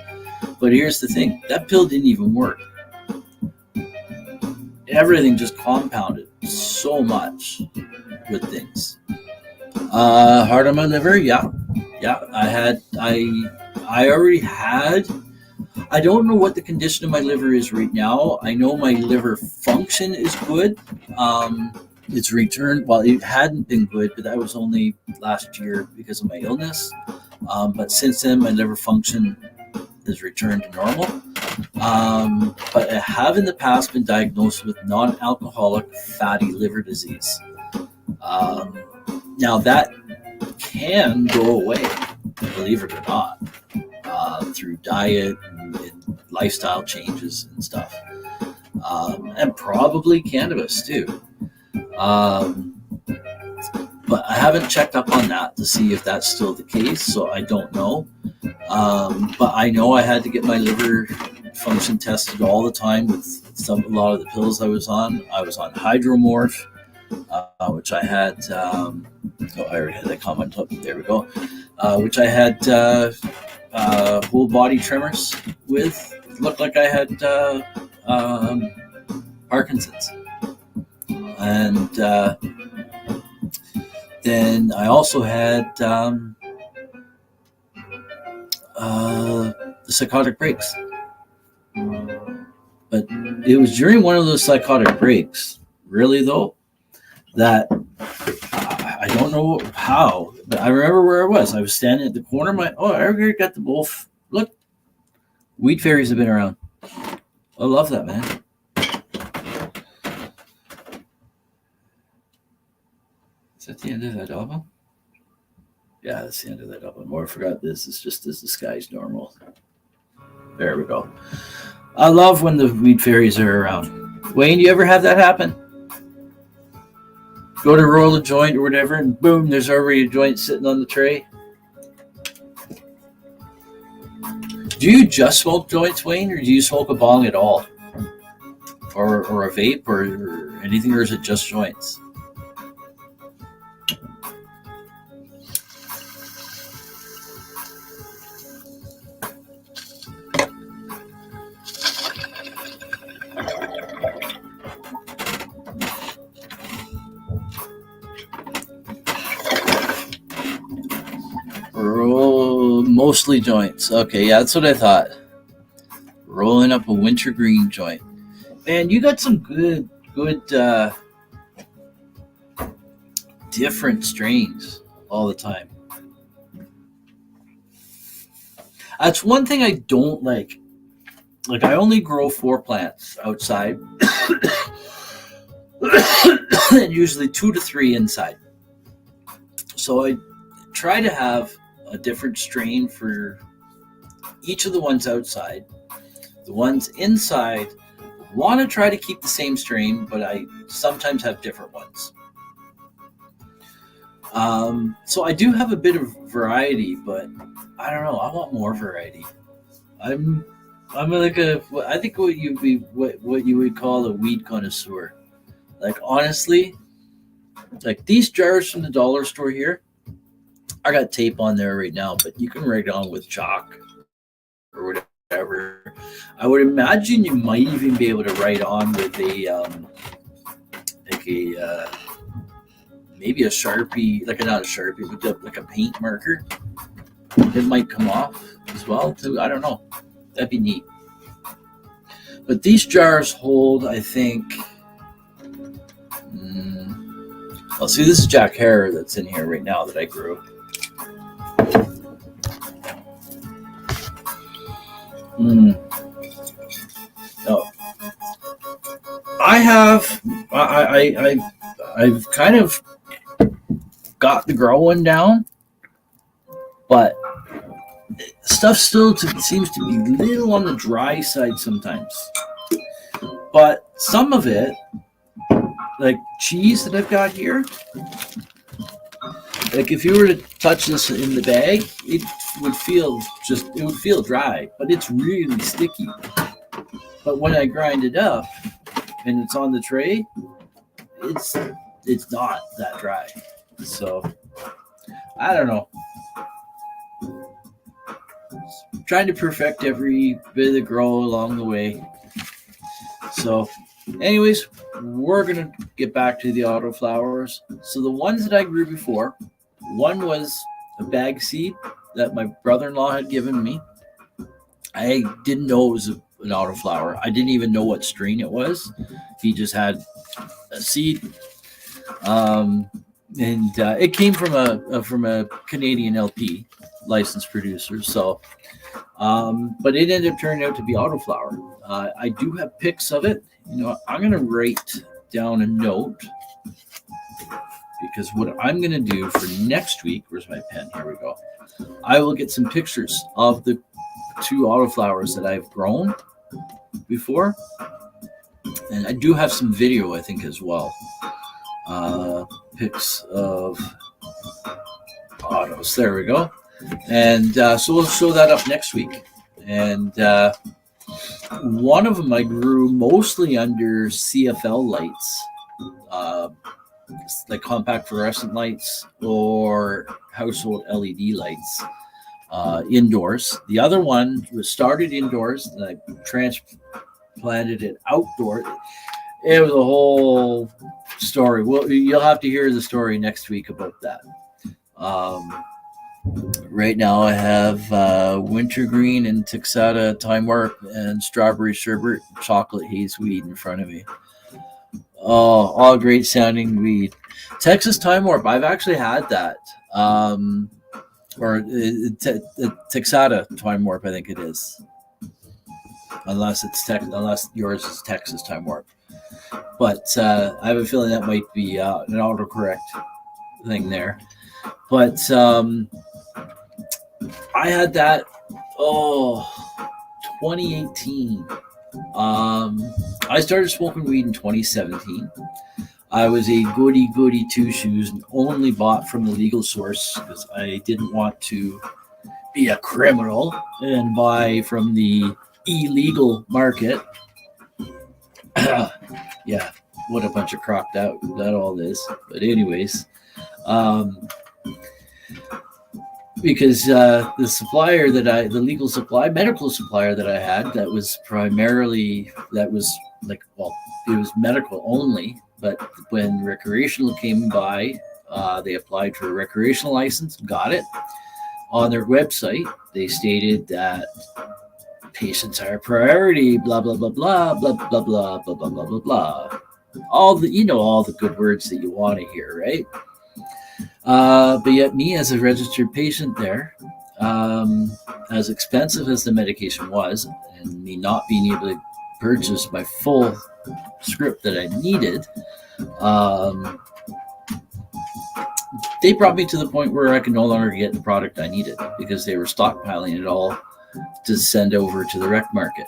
But here's the thing, that pill didn't even work. Everything just compounded so much with things. Hard on my liver, yeah. I already had. I don't know what the condition of my liver is right now. I know my liver function is good. It's returned. Well, it hadn't been good, but that was only last year because of my illness. But since then, my liver function has returned to normal. But I have in the past been diagnosed with non-alcoholic fatty liver disease. Now that can go away, believe it or not, through diet and lifestyle changes and stuff. And probably cannabis too. But I haven't checked up on that to see if that's still the case, so I don't know. But I know I had to get my liver function tested all the time with a lot of the pills I was on. I was on Hydromorph, which I had. I already had that comment up. There we go. Which I had whole body tremors with. It looked like I had Parkinson's. And then I also had the psychotic breaks. But it was during one of those psychotic breaks, really though, that I don't know how, but I remember where I was. I was standing at the corner of I got the both. Look, weed fairies have been around. I love that, man. Is that the end of that album? Yeah, that's the end of that album. Or I forgot this. It's just as the sky's normal. There we go. I love when the weed fairies are around. Wayne, do you ever have that happen? Go to roll a joint or whatever, and boom, there's already a joint sitting on the tray. Do you just smoke joints, Wayne, or do you smoke a bong at all? Or a vape or anything, or is it just joints? Mostly joints. Okay, yeah, that's what I thought. Rolling up a wintergreen joint. Man, you got some good different strains all the time. That's one thing I don't like. Like, I only grow 4 plants outside and usually 2 to 3 inside. So I try to have a different strain for each of the ones outside. The ones inside want to try to keep the same strain, but I sometimes have different ones. So I do have a bit of variety, but I don't know. I want more variety. I'm like I think what you would call a weed connoisseur. Like, honestly, like these jars from the dollar store here, I got tape on there right now, but you can write on with chalk or whatever. I would imagine you might even be able to write on with maybe a Sharpie, not a Sharpie, but like a paint marker. It might come off as well too. I don't know. That'd be neat. But these jars hold, I think. See, this is Jack Hare that's in here right now that I grew. No. I've kind of got the growing down, but stuff still seems to be a little on the dry side sometimes. But some of it, like cheese that I've got here, like if you were to touch this in the bag, it would feel dry, but it's really sticky. But when I grind it up and it's on the tray, it's not that dry. So I don't know. Trying to perfect every bit of the grow along the way. So anyways, we're gonna get back to the autoflowers. So the ones that I grew before, one was a bag seed that my brother-in-law had given me. I didn't know it was an autoflower. I didn't even know what strain it was. He just had a seed, and it came from a Canadian LP licensed producer. So, but it ended up turning out to be autoflower. I do have pics of it. You know, I'm gonna write down a note, because what I'm going to do for next week, where's my pen? Here we go. I will get some pictures of the 2 autoflowers that I've grown before. And I do have some video, I think, as well. Pics of autos. There we go. And so we'll show that up next week. And one of them I grew mostly under CFL lights. Like compact fluorescent lights or household LED lights indoors. The other one was started indoors, and I transplanted it outdoors. It was a whole story. Well, you'll have to hear the story next week about that. Right now I have wintergreen and Texada Time Warp and strawberry sherbet chocolate haze weed in front of me. Oh, all great sounding weed. Texas Time Warp, I've actually had that. Or Texada Time Warp, I think it is. Unless unless yours is Texas Time Warp. But I have a feeling that might be an autocorrect thing there. But I had that, 2018. I started smoking weed in 2017. I was a goody two shoes and only bought from the legal source because I didn't want to be a criminal and buy from the illegal market. Yeah, what a bunch of crock that all is. But anyways, because the supplier the legal supply, medical supplier that I had, it was medical only. But when recreational came by, they applied for a recreational license, got it. On their website, they stated that patients are a priority, blah, blah, blah, blah, blah, blah, blah, blah, blah, blah, blah, blah. All the good words that you want to hear, right? But yet me as a registered patient there, as expensive as the medication was, and me not being able to purchase my full script that I needed, they brought me to the point where I could no longer get the product I needed because they were stockpiling it all to send over to the rec market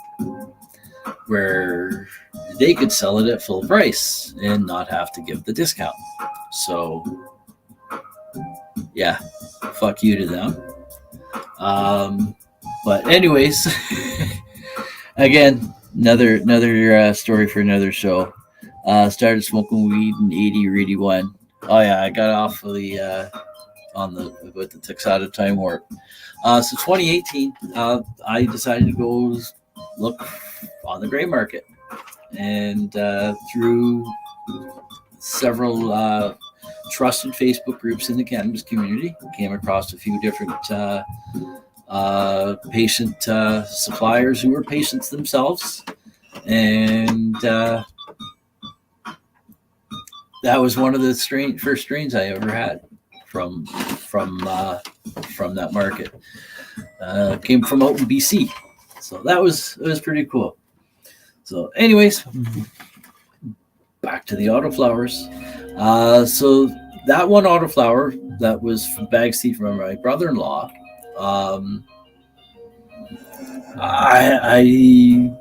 where they could sell it at full price and not have to give the discount. So yeah, fuck you to them. But anyways, again, another story for another show. Started smoking weed in 80 or 81. Oh yeah, I got off of the with the Texada Time Warp. So 2018, I decided to go look on the gray market, and through several trusted Facebook groups in the cannabis community, came across a few different patient suppliers who were patients themselves, and that was one of the first strains I ever had from that market. Came from out in BC, so it was pretty cool. So, anyways, back to the autoflowers. So that one autoflower that was from bag seed from my brother-in-law, I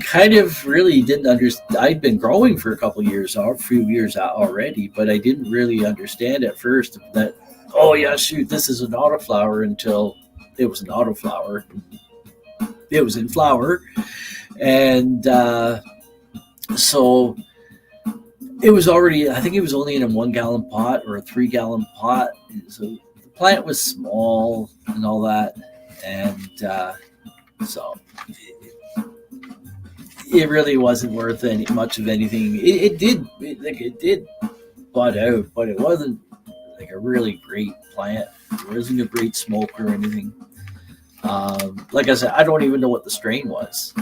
kind of really didn't understand. I'd been growing for a few years already, but I didn't really understand at first that, oh yeah, shoot, this is an autoflower, until it was an autoflower. It was in flower. And so it was already, I think it was only in a 1 gallon pot or a 3 gallon pot. So the plant was small and all that. And so it really wasn't worth much of anything. It did bud out, but it wasn't like a really great plant. It wasn't a great smoke or anything. Like I said, I don't even know what the strain was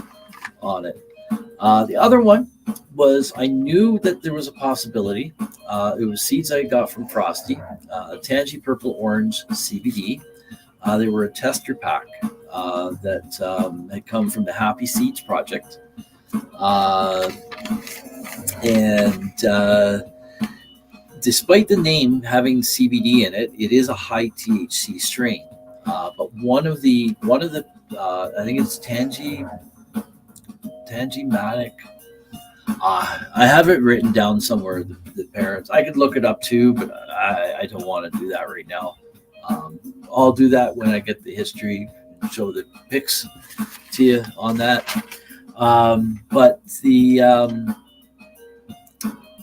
on it. The other one was, I knew that there was a possibility. It was seeds I got from Frosty, Tangy Purple Orange CBD. They were a tester pack that had come from the Happy Seeds project. And despite the name having CBD in it, it is a high THC strain. But one of the I think it's Tangy Matic. I have it written down somewhere. The parents, I could look it up too, but I don't want to do that right now. I'll do that when I get the history, show the pics to you on that. But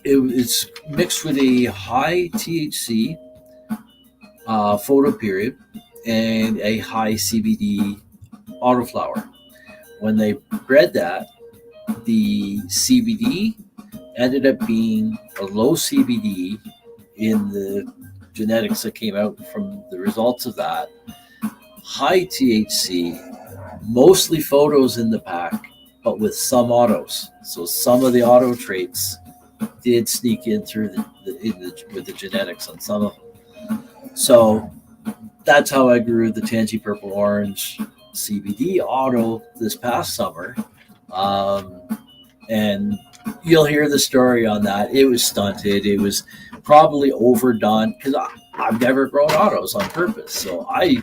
it's mixed with a high THC photo period and a high CBD autoflower. When they bred that, the CBD ended up being a low CBD in the genetics that came out from the results of that. High THC, mostly photos in the pack, but with some autos. So some of the auto traits did sneak in through with the genetics on some of them. So that's how I grew the Tangy Purple Orange CBD auto this past summer. And you'll hear the story on that. It was stunted. It was probably overdone because I've never grown autos on purpose. So I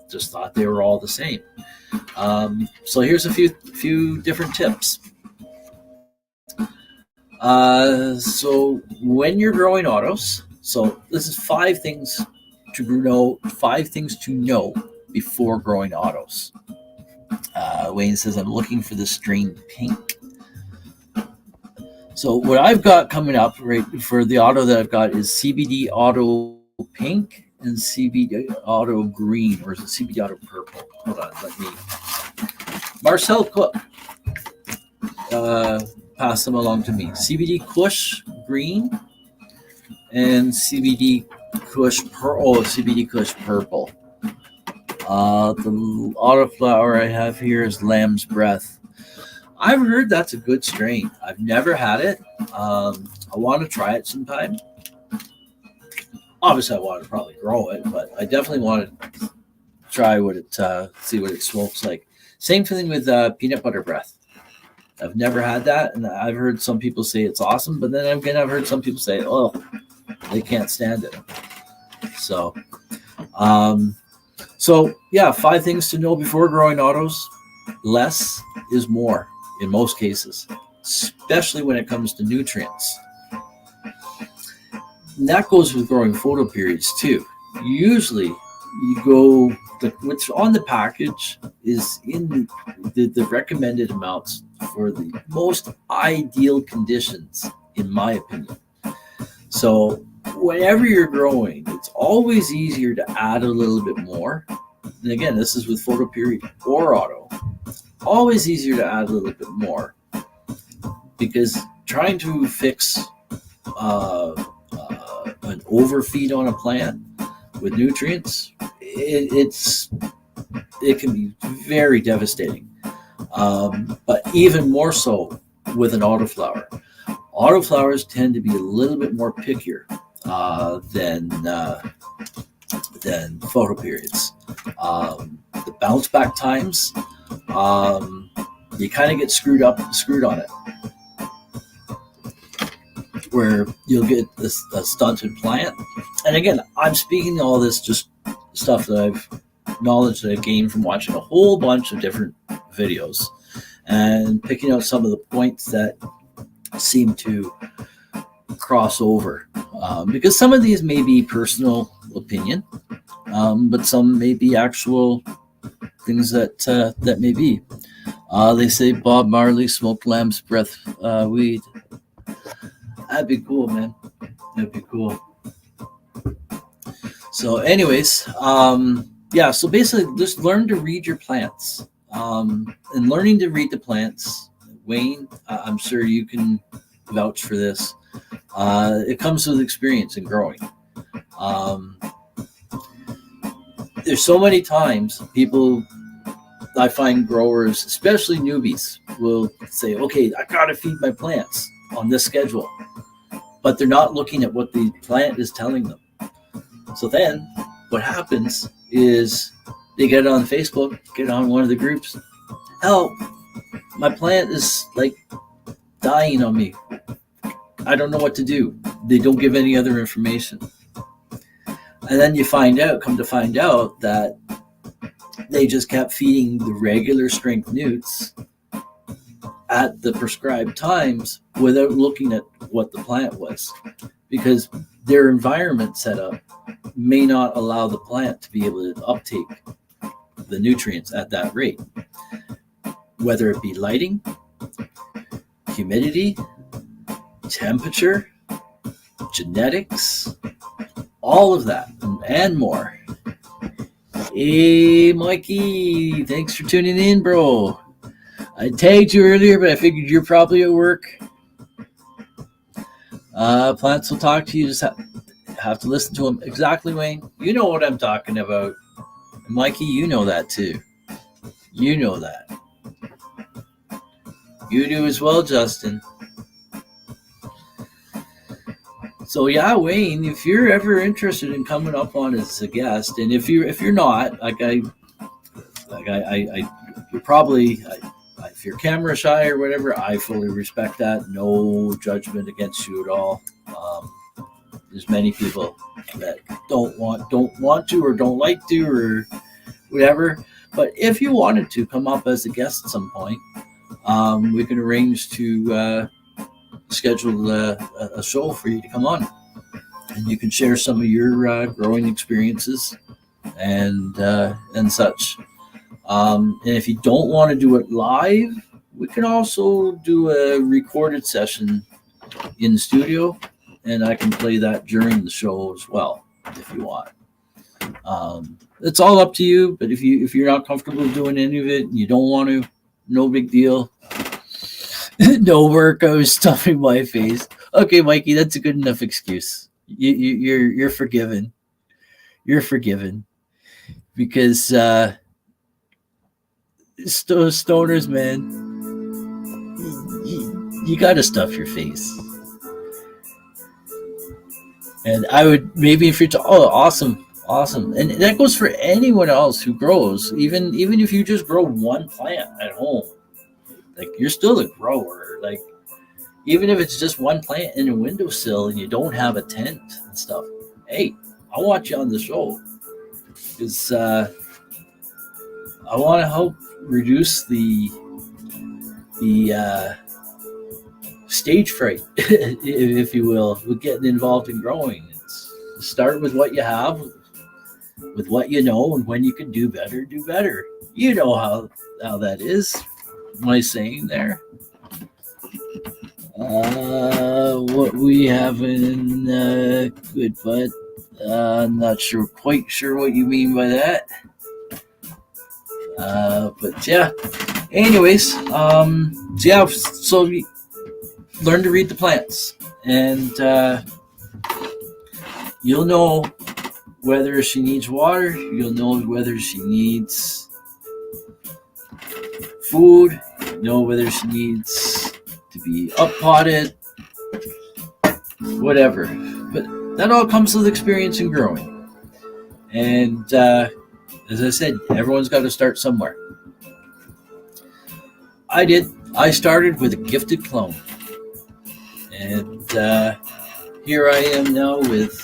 just thought they were all the same. So here's a few different tips. So when you're growing autos, so this is 5 things to know before growing autos. Wayne says, I'm looking for the strain pink. So what I've got coming up right for the auto that I've got is CBD Auto Pink and CBD Auto Green, or is it CBD Auto Purple? Hold on, let me. Marcel Cook passed them along to me. CBD Kush Green and CBD Kush CBD Kush Purple. The autoflower I have here is Lamb's Breath. I've heard that's a good strain. I've never had it. I want to try it sometime. Obviously, I want to probably grow it, but I definitely want to try see what it smokes like. Same thing with peanut butter breath. I've never had that, and I've heard some people say it's awesome, but then again, I've heard some people say, oh, they can't stand it. So, yeah, 5 things to know before growing autos. Less is more in most cases, especially when it comes to nutrients. And that goes with growing photo periods too. Usually you go, what's on the package is in the recommended amounts for the most ideal conditions, in my opinion. So whenever you're growing, it's always easier to add a little bit more. And again, this is with photo period or auto. Always easier to add a little bit more, because trying to fix an overfeed on a plant with nutrients, it can be very devastating. But even more so with an autoflower. Autoflowers tend to be a little bit more pickier than photo periods. The bounce back times, you kind of get screwed on it, where you'll get a stunted plant. And again, I'm speaking all this just stuff knowledge that I've gained from watching a whole bunch of different videos and picking out some of the points that seem to cross over, because some of these may be personal opinion, but some may be actual things that may be. They say Bob Marley smoked Lamb's Breath weed. That'd be cool, man. That'd be cool. So anyways, yeah, so basically just learn to read your plants. And learning to read the plants, Wayne, I'm sure you can vouch for this. It comes with experience in growing. There's so many times I find growers, especially newbies, will say, okay, I got to feed my plants on this schedule, but they're not looking at what the plant is telling them. So then what happens is they get on Facebook, get on one of the groups. Help, my plant is like dying on me. I don't know what to do. They don't give any other information. And then come to find out that they just kept feeding the regular strength newts at the prescribed times without looking at what the plant was, because their environment setup may not allow the plant to be able to uptake the nutrients at that rate, whether it be lighting, humidity, temperature, genetics, all of that and more. Hey, Mikey, thanks for tuning in, bro. I tagged you earlier, but I figured you're probably at work. Plants will talk to you. Just have to listen to them. Exactly, Wayne. You know what I'm talking about. And Mikey, you know that too. You know that. You do as well, Justin. So yeah, Wayne, if you're ever interested in coming up on as a guest, and if you're not, you're probably, if you're camera shy or whatever, I fully respect that. No judgment against you at all. There's many people that don't want to or don't like to or whatever. But if you wanted to come up as a guest at some point, we can arrange to schedule a show for you to come on, and you can share some of your growing experiences and such. And if you don't want to do it live, we can also do a recorded session in the studio, and I can play that during the show as well if you want. It's all up to you, but if you're not comfortable doing any of it and you don't want to, no big deal. No work, I was stuffing my face. Okay, Mikey, that's a good enough excuse. You're forgiven. You're forgiven. Because stoners, man, you gotta stuff your face. And I would, maybe if you're awesome, and that goes for anyone else who grows. Even if you just grow one plant at home, like, you're still a grower. Like, even if it's just one plant in a windowsill and you don't have a tent and stuff, hey, I want you on the show, because I want to help reduce the stage fright, if you will, with getting involved in growing. It's start with what you have, with what you know, and when you can do better, do better. You know how that is. My saying there. What we have in good bud. I'm not quite sure what you mean by that. But yeah. Anyways, so learn to read the plants, and you'll know whether she needs water. You'll know whether she needs food. Know whether she needs to be up potted, whatever. But that all comes with experience and growing. And as I said, everyone's got to start somewhere. I did. I started with a gifted clone, and here I am now with,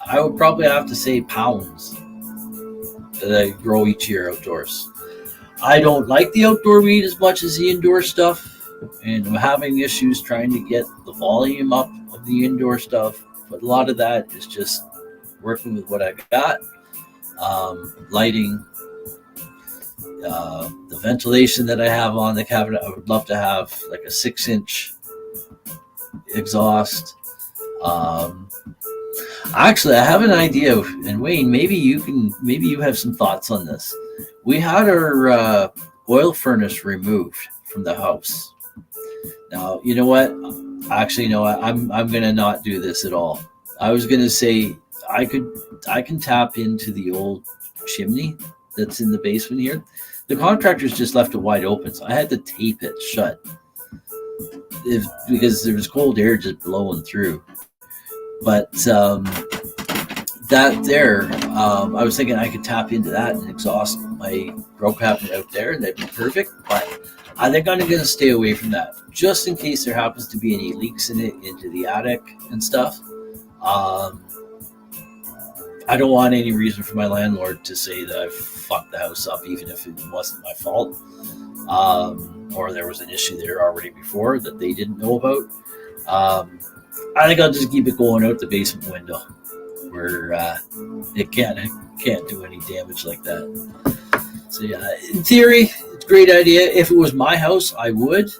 I would probably have to say, pounds that I grow each year outdoors. I don't like the outdoor weed as much as the indoor stuff, and I'm having issues trying to get the volume up of the indoor stuff, but a lot of that is just working with what I got. Lighting, the ventilation that I have on the cabinet. I would love to have like a 6-inch exhaust. Actually, I have an idea, and Wayne, maybe you have some thoughts on this. We had our oil furnace removed from the house. Now, you know what? Actually, no, I'm gonna not do this at all. I was gonna say I can tap into the old chimney that's in the basement here. The contractors just left it wide open, so I had to tape it shut because there was cold air just blowing through. But that there, I was thinking I could tap into that and exhaust my grow cabinet out there, and that'd be perfect. But I think I'm going to stay away from that, just in case there happens to be any leaks in it into the attic and stuff. I don't want any reason for my landlord to say that I fucked the house up, even if it wasn't my fault, or there was an issue there already before that they didn't know about. I think I'll just keep it going out the basement window, where it can't do any damage like that. So yeah, in theory, it's a great idea. If it was my house, I would.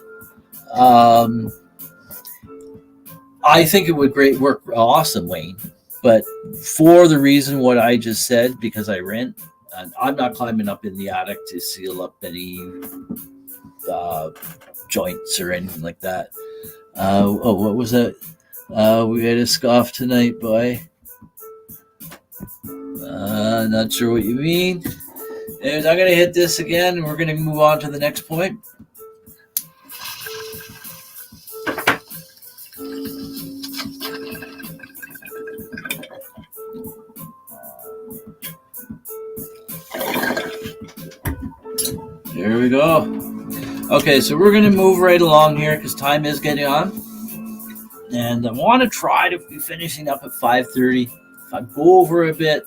I think it would work awesome, Wayne. But for the reason what I just said, because I rent, and I'm not climbing up in the attic to seal up any joints or anything like that. What was that? We had a scoff tonight, boy. Not sure what you mean. Anyways, I'm going to hit this again, and we're going to move on to the next point. There we go. Okay, so we're going to move right along here because time is getting on. And I want to try to be finishing up at 5:30. If I go over a bit,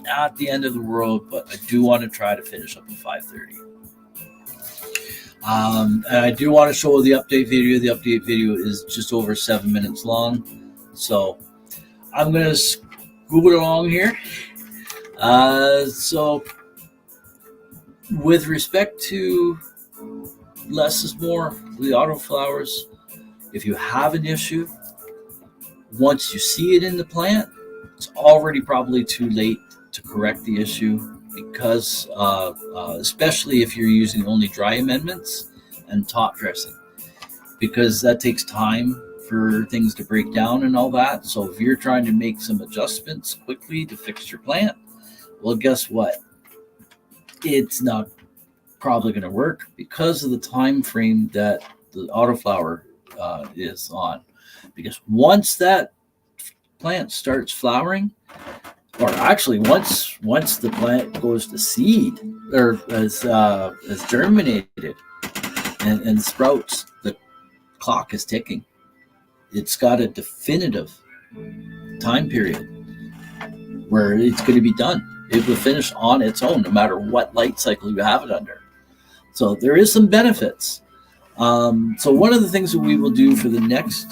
not the end of the world, but I do want to try to finish up at 5:30. And I do want to show the update video. The update video is just over 7 minutes long. So I'm going to scoot along here. So with respect to less is more, the autoflowers, if you have an issue, once you see it in the plant, it's already probably too late to correct the issue because especially if you're using only dry amendments and top dressing, because that takes time for things to break down and all that. So if you're trying to make some adjustments quickly to fix your plant, well, guess what? It's not probably going to work because of the time frame that the autoflower is on. Because once that plant starts flowering, or actually once the plant goes to seed or has germinated and sprouts, the clock is ticking. It's got a definitive time period where it's going to be done. It will finish on its own, no matter what light cycle you have it under. So there is some benefits. So one of the things that we will do for the next,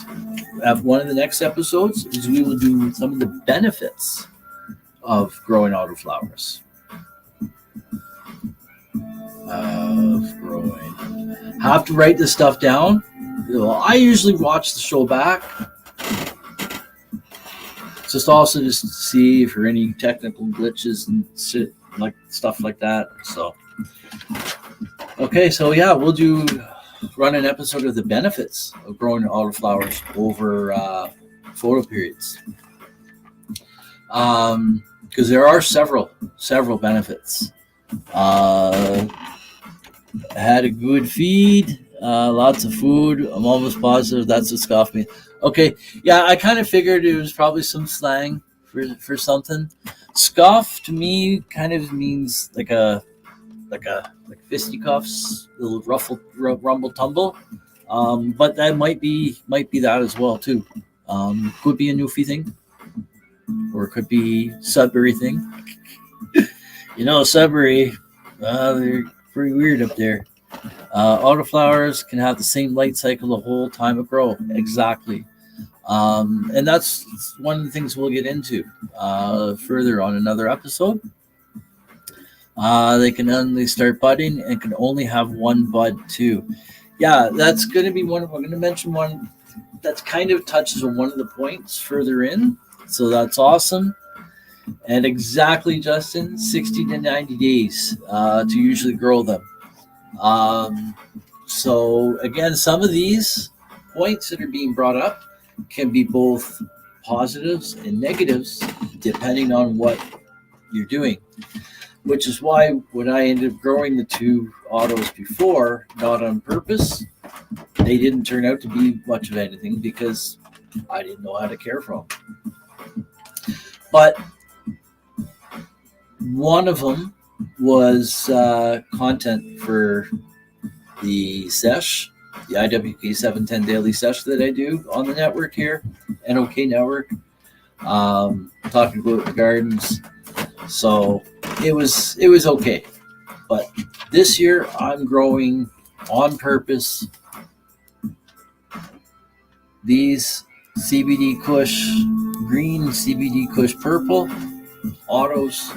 one of the next episodes, is we will do some of the benefits of growing autoflowers. Have to write this stuff down. I usually watch the show back. Just also just to see if there are any technical glitches and shit, like stuff like that. So, okay, so yeah, we'll run an episode of the benefits of growing autoflowers over photo periods. Because there are several benefits. Had a good feed, lots of food. I'm almost positive that's what scoffed me. Okay, yeah, I kind of figured it was probably some slang for something. Scoff to me kind of means like fisticuffs, little rumble tumble. But that might be that as well too. Could be a Newfie thing, or it could be Sudbury thing. Sudbury, they're pretty weird up there. Autoflowers can have the same light cycle the whole time of grow. Exactly. And that's one of the things we'll get into further on another episode. They can only start budding and can only have one bud too. Yeah, that's going to be one. We're going to mention one that kind of touches on one of the points further in. So that's awesome. And exactly, Justin, 60 to 90 days to usually grow them. So again, some of these points that are being brought up can be both positives and negatives depending on what you're doing, which is why when I ended up growing the two autos before, not on purpose, they didn't turn out to be much of anything because I didn't know how to care for them. But one of them was content for the sesh, the IWK 710 daily sesh that I do on the network here, NOK Network, talking about the gardens. So it was okay. But this year I'm growing on purpose these CBD Kush green, CBD Kush purple autos,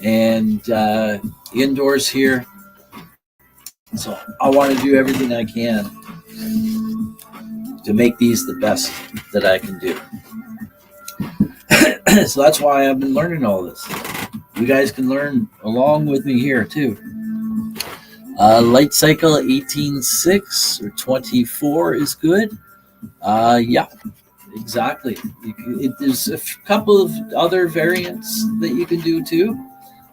and indoors here. So I want to do everything I can to make these the best that I can do. So that's why I've been learning all this. You guys can learn along with me here too. Light cycle 18.6 or 24 is good. Yeah, exactly. There's a couple of other variants that you can do too.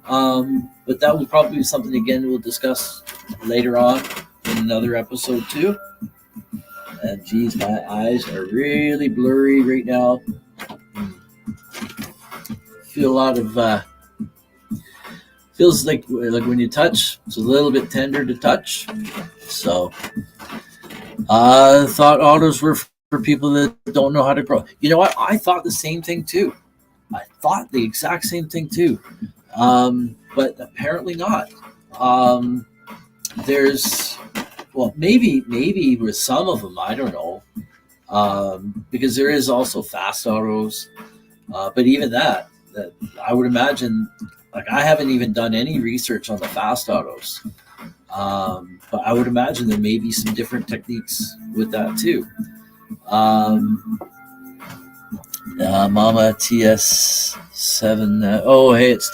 But that will probably be something again we'll discuss later on in another episode too. And geez, my eyes are really blurry right now. Feel a lot of feels like when you touch, it's a little bit tender to touch. So thought autos were for people that don't know how to grow. You know what? I thought the same thing too. I thought the exact same thing too. But apparently not. There's, well, maybe with some of them, I don't know, because there is also fast autos. But even that I would imagine, like I haven't even done any research on the fast autos. But I would imagine there may be some different techniques with that too. Mama TS7. Oh, hey, it's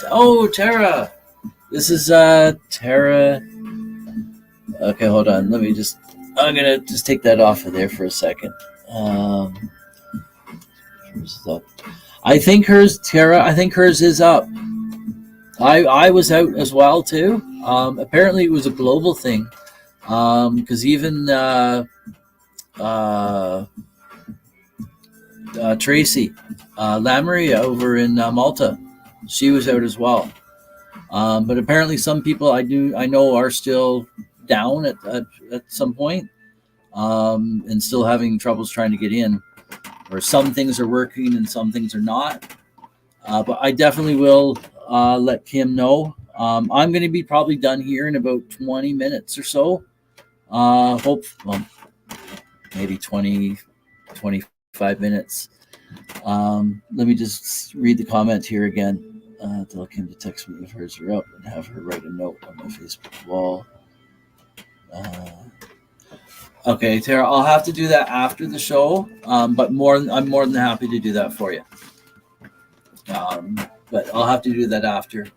Tara. This is Tara. Okay, hold on. I'm gonna just take that off of there for a second. I think hers, Tara. I think hers is up. I was out as well too. Apparently, it was a global thing. Because even Tracy Lamery over in Malta, she was out as well. But apparently, some people I know are still down at some point, and still having troubles trying to get in. Or some things are working and some things are not. But I definitely will let Kim know. I'm going to be probably done here in about 20 minutes or so. Maybe 20, 25 minutes. Let me just read the comment here again. Tell Kim to text me if hers are up and have her write a note on my Facebook wall. Okay, Tara, I'll have to do that after the show, but I'm more than happy to do that for you. But I'll have to do that after.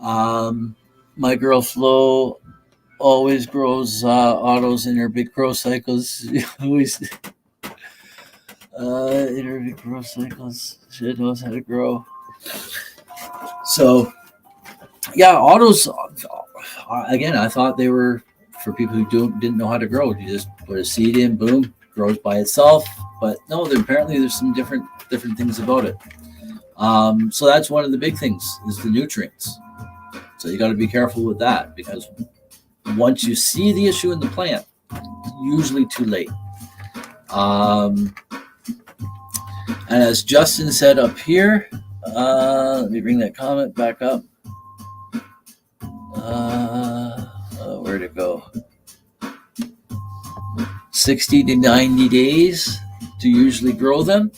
My girl Flo always grows autos in her big grow cycles. Always in her big grow cycles. She knows how to grow. So, yeah, autos. Again, I thought they were for people who didn't know how to grow. You just put a seed in, boom, grows by itself. But no, apparently there's some different things about it. So that's one of the big things is the nutrients. So you got to be careful with that because once you see the issue in the plant, it's usually too late. And as Justin said up here, let me bring that comment back up. Where'd it go? 60 to 90 days to usually grow them.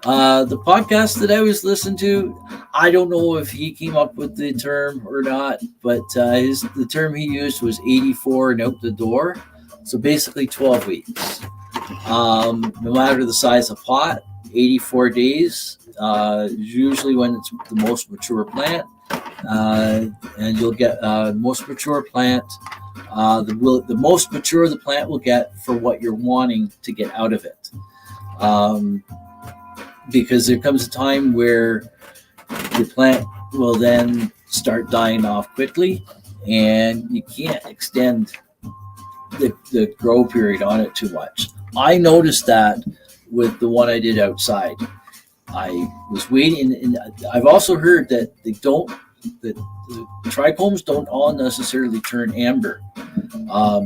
The podcast that I was listening to, I don't know if he came up with the term or not, but the term he used was 84 and out the door. So basically 12 weeks. No matter the size of pot, 84 days, usually when it's the most mature plant. And you'll get most mature plant. The most mature the plant will get for what you're wanting to get out of it. Because there comes a time where the plant will then start dying off quickly, and you can't extend the grow period on it too much. I noticed that with the one I did outside. I was waiting, and I've also heard that that the trichomes don't all necessarily turn amber.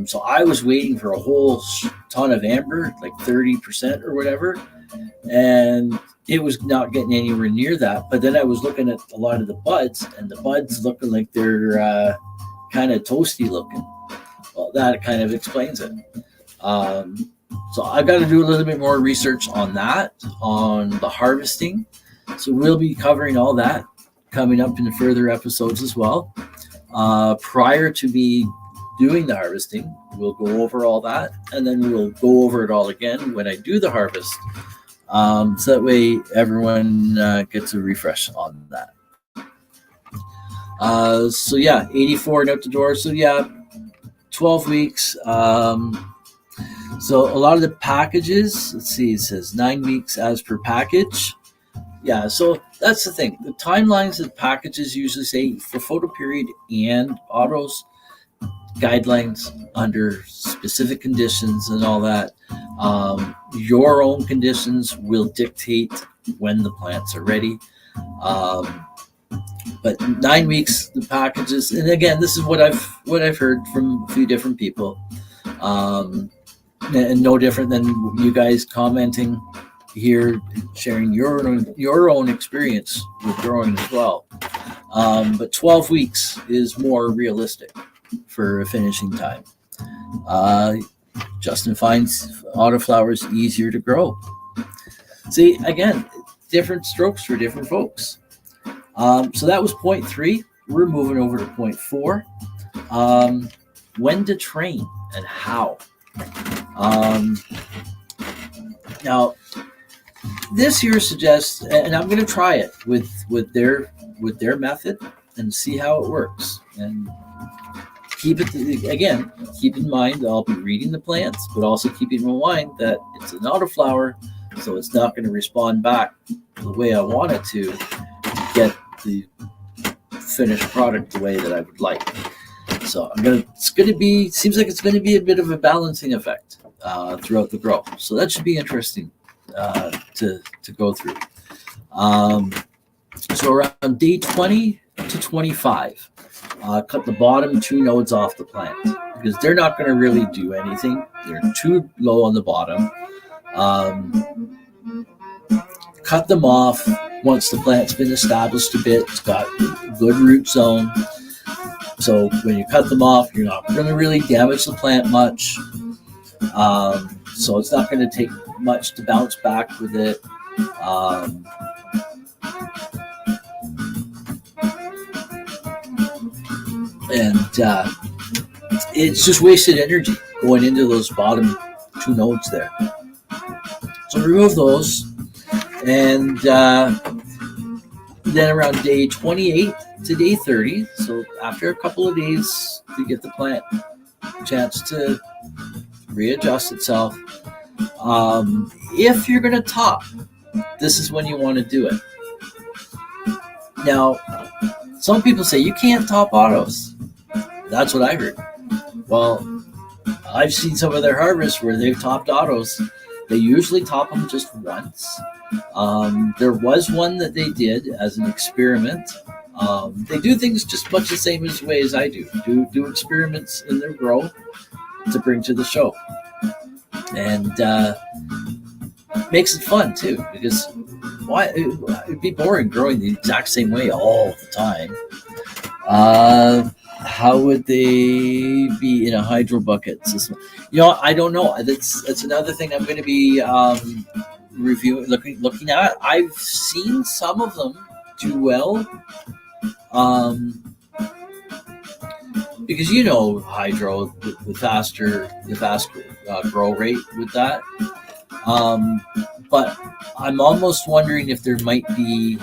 So I was waiting for a whole ton of amber, like 30% or whatever, and it was not getting anywhere near that. But then I was looking at a lot of the buds, and the buds looking like they're kind of toasty looking. Well, that kind of explains it. So I've got to do a little bit more research on that, on the harvesting. So we'll be covering all that coming up in further episodes as well. Prior to me doing the harvesting, we'll go over all that, and then we'll go over it all again when I do the harvest. So that way everyone gets a refresh on that. So yeah, 84 and out the door. So yeah, 12 weeks. So a lot of the packages, let's see, it says 9 weeks as per package. Yeah, so that's the thing. The timelines that packages usually say for photo period and autos, guidelines under specific conditions and all that. Your own conditions will dictate when the plants are ready. But 9 weeks, the packages, and again, this is what I've heard from a few different people, and no different than you guys commenting here, sharing your own experience with growing as well. But 12 weeks is more realistic for a finishing time. Justin finds autoflowers easier to grow. See, again, different strokes for different folks. So that was point 3. We're moving over to point 4. When to train and how. Now, this here suggests, and I'm going to try it with their method and see how it works. And keep in mind I'll be reading the plants, but also keeping in mind that it's an autoflower, so it's not going to respond back the way I want it to get the finished product the way that I would like. So seems like it's going to be a bit of a balancing effect throughout the grow. So that should be interesting to go through. So around day 20 to 25, cut the bottom 2 nodes off the plant because they're not going to really do anything. They're too low on the bottom. Cut them off once the plant's been established a bit. It's got a good root zone. So when you cut them off, you're not going to really damage the plant much. So it's not going to take much to bounce back with it. It's just wasted energy going into those bottom 2 nodes there. So remove those. And then around day 28 to day 30, so after a couple of days to get the plant a chance to readjust itself, if you're going to top, this is when you want to do it. Now, some people say you can't top autos. That's what I heard. Well, I've seen some of their harvests where they've topped autos. They usually top them just once. There was one that they did as an experiment. They do things just much the same as way as I do experiments in their grow to bring to the show. And makes it fun too, because why it'd be boring growing the exact same way all the time. How would they be in a hydro bucket system? I don't know. That's another thing I'm going to be reviewing, looking at. I've seen some of them do well, because hydro, the fast grow rate with that. But I'm almost wondering if there might be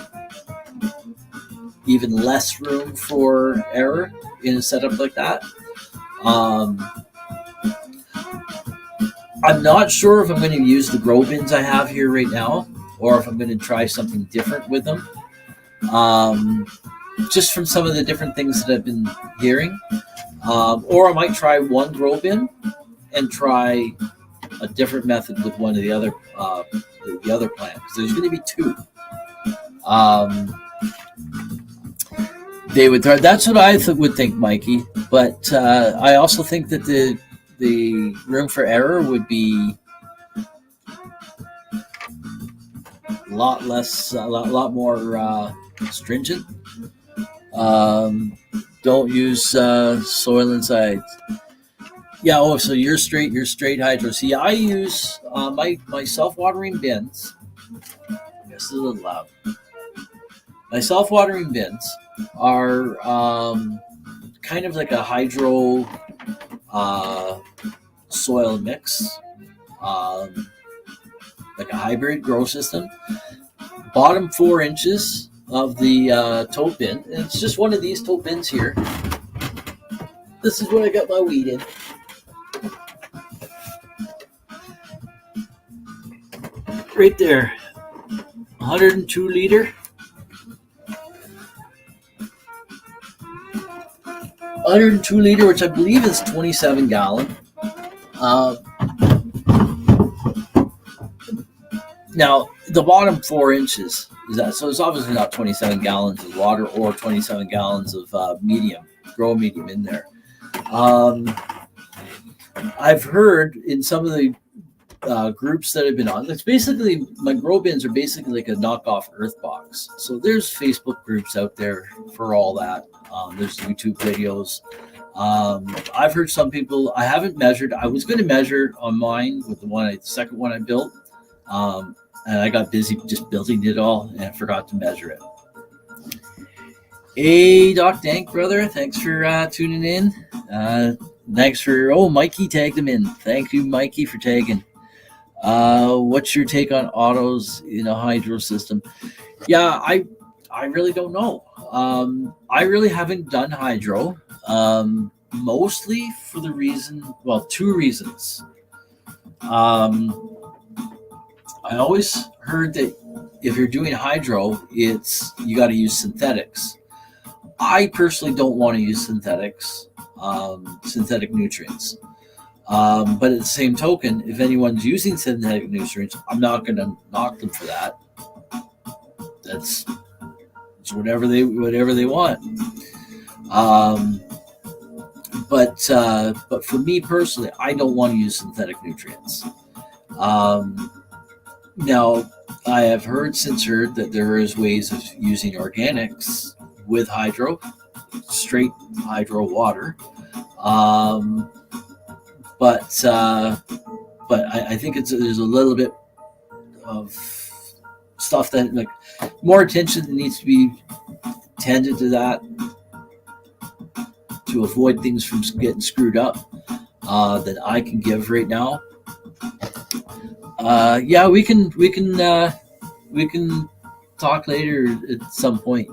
even less room for error in a setup like that. I'm not sure if I'm going to use the grow bins I have here right now, or if I'm going to try something different with them. Just from some of the different things that I've been hearing. Or I might try one grow bin and try a different method with one of the other plants. There's going to be 2. That's what I would think, Mikey. But I also think that the room for error would be a lot more stringent. Don't use soil inside. Yeah. Oh, so you're straight hydro. See, I use my self-watering bins. I guess it's a little loud. My self-watering bins are kind of like a hydro soil mix, like a hybrid grow system. Bottom 4 inches of the tote bin, and it's just one of these tote bins here. This is where I got my weed in. right there. 102 liter. 102 liter, which I believe is 27 gallon. Now, the bottom 4 inches is that, so it's obviously not 27 gallons of water or 27 gallons of grow medium in there. I've heard in some of the groups that I've been on, it's basically, my grow bins are basically like a knockoff earth box. So there's Facebook groups out there for all that. There's YouTube videos. I've heard some people, I haven't measured. I was going to measure on mine with the second one I built. And I got busy just building it all and I forgot to measure it. Hey, Doc Dank, brother. Thanks for tuning in. Thanks for, Mikey tagged him in. Thank you, Mikey, for tagging. What's your take on autos in a hydro system? Yeah, I really don't know. I really haven't done hydro, mostly for the reason, 2 reasons. I always heard that if you're doing hydro, you got to use synthetics. I personally don't want to use synthetics, synthetic nutrients. But at the same token, if anyone's using synthetic nutrients, I'm not going to knock them for that. It's whatever they want. But for me personally, I don't want to use synthetic nutrients. Now, I have heard that there is ways of using organics with hydro, straight hydro water. But I think there's a little bit of stuff that, like, more attention that needs to be tended to that to avoid things from getting screwed up than I can give right now. Yeah, we can talk later at some point.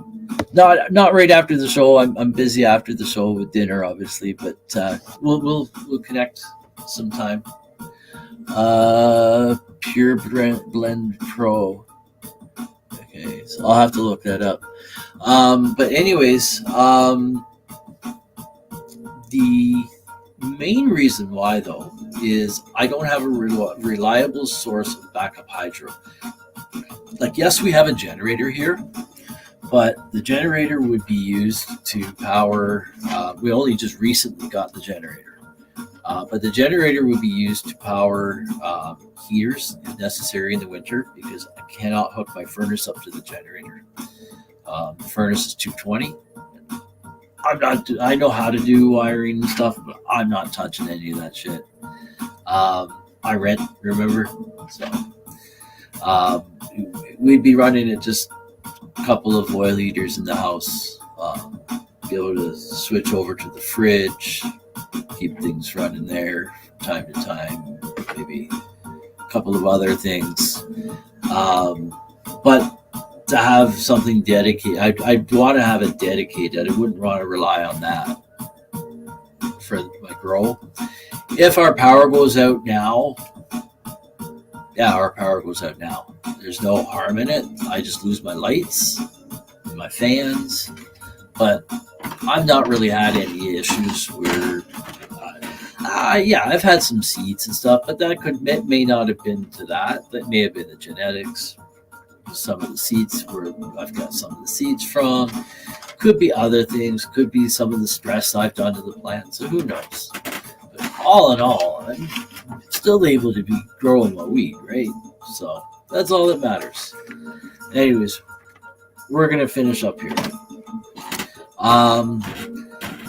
Not right after the show. I'm busy after the show with dinner, obviously, but we'll connect sometime. Pure Blend Pro. Okay, so I'll have to look that up. But anyways, the main reason why, though, is I don't have a reliable source of backup hydro. Like, yes, we have a generator here, but the generator would be used to power. We only just recently got the generator, but the generator would be used to power heaters if necessary in the winter, because I cannot hook my furnace up to the generator. The furnace is 220. I know how to do wiring and stuff, but I'm not touching any of that shit. I rent, remember? So we'd be running it just a couple of oil heaters in the house. Be able to switch over to the fridge, keep things running there from time to time, maybe a couple of other things. But to have something dedicated, I'd want to have it dedicated. I wouldn't want to rely on that for my grow. If our power goes out now, our power goes out now. There's no harm in it. I just lose my lights, my fans, but I've not really had any issues where, I've had some seeds and stuff, but it may not have been to that. That may have been the genetics. Some of the seeds where I've got some of the seeds from. Could be other things. Could be some of the stress I've done to the plant. So who knows? But all in all, I'm still able to be growing my weed, right? So that's all that matters. Anyways, we're gonna finish up here.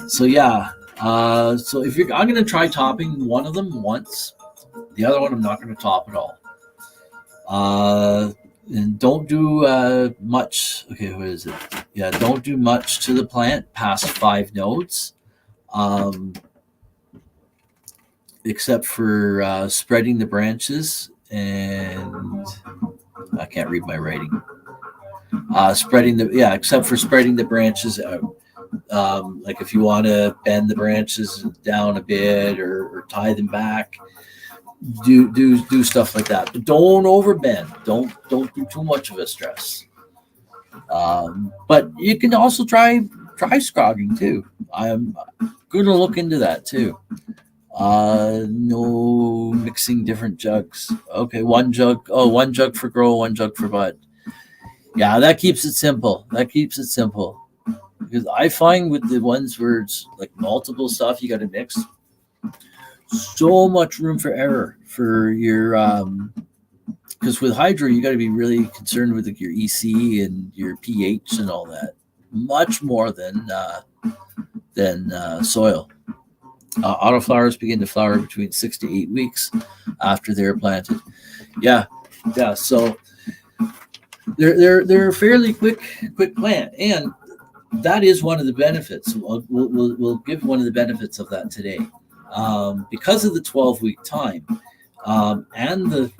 So if I'm gonna try topping one of them once. The other one I'm not gonna top at all. And don't do much. Okay, what is it? Yeah, don't do much to the plant past 5 nodes, except for spreading the branches. And I can't read my writing. Except for spreading the branches out. Like if you want to bend the branches down a bit or tie them back, do stuff like that, but don't overbend. Don't do too much of a stress. But you can also try scrogging too. I'm going to look into that too. No mixing different jugs. Okay, one jug for grow, one jug for bud. Yeah, that keeps it simple. Because I find with the ones where it's like multiple stuff you got to mix, so much room for error for your because with hydro you got to be really concerned with like your EC and your pH and all that, much more than soil. Autoflowers begin to flower between 6 to 8 weeks after they're planted. Yeah. So they're a fairly quick plant, and that is one of the benefits. We'll give one of the benefits of that today, because of the 12-week time, and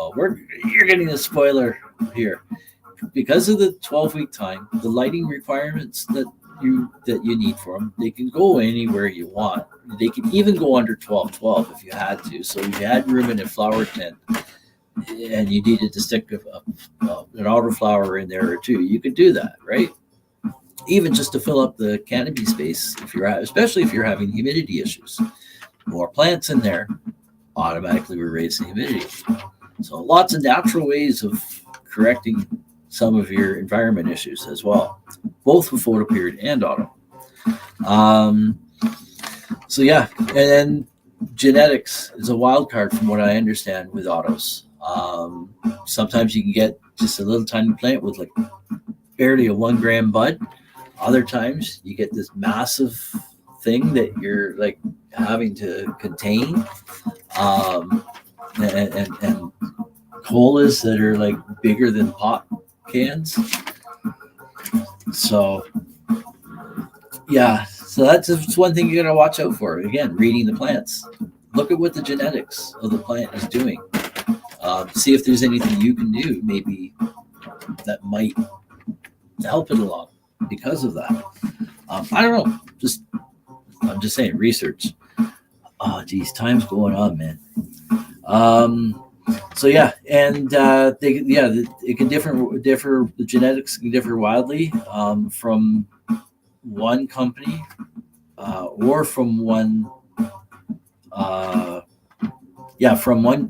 you're getting a spoiler here. Because of the 12-week time, the lighting requirements that you need for them, they can go anywhere you want. They can even go under 12-12 if you had to. So if you had room in a flower tent and you needed to stick an autoflower in there or two, you could do that, right? Even just to fill up the canopy space, especially if you're having humidity issues. More plants in there, automatically we're raising humidity. So lots of natural ways of correcting some of your environment issues as well, both with photoperiod and auto. So yeah, and then genetics is a wild card from what I understand with autos. Sometimes you can get just a little tiny plant with like barely a 1 gram bud. Other times you get this massive thing that you're like having to contain, and colas that are like bigger than pop cans. So yeah, so that's one thing you gotta watch out for. Again, reading the plants. Look at what the genetics of the plant is doing. See if there's anything you can do maybe that might help it along because of that. I don't know. I'm just saying, research. Oh, geez, time's going on, man. So yeah, and it can differ. The genetics can differ wildly from one company or from one.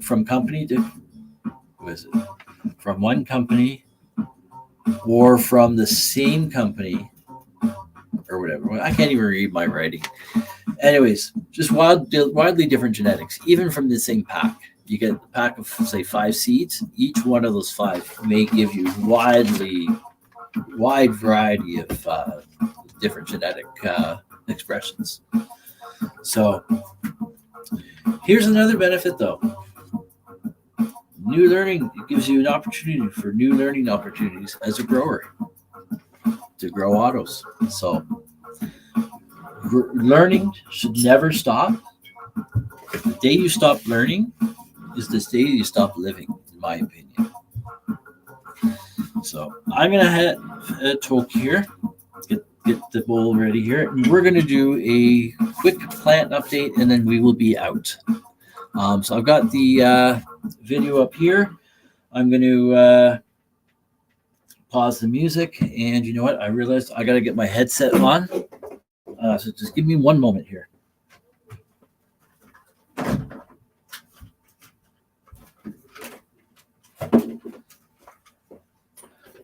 From company to from one company or from the same company or whatever. I can't even read my writing. Anyways, just wildly different genetics, even from the same pack. You get a pack of, say, 5 seeds. Each one of those 5 may give you wide variety of different genetic expressions. So here's another benefit, though. New learning, it gives you an opportunity for new learning opportunities as a grower to grow autos. So learning should never stop. The day you stop learning is the day you stop living, in my opinion. So I'm going to have a toke here, get the bowl ready here, and we're going to do a quick plant update, and then we will be out. So I've got the video up here. I'm going to pause the music, and you know what? I realized I got to get my headset on. So just give me one moment here.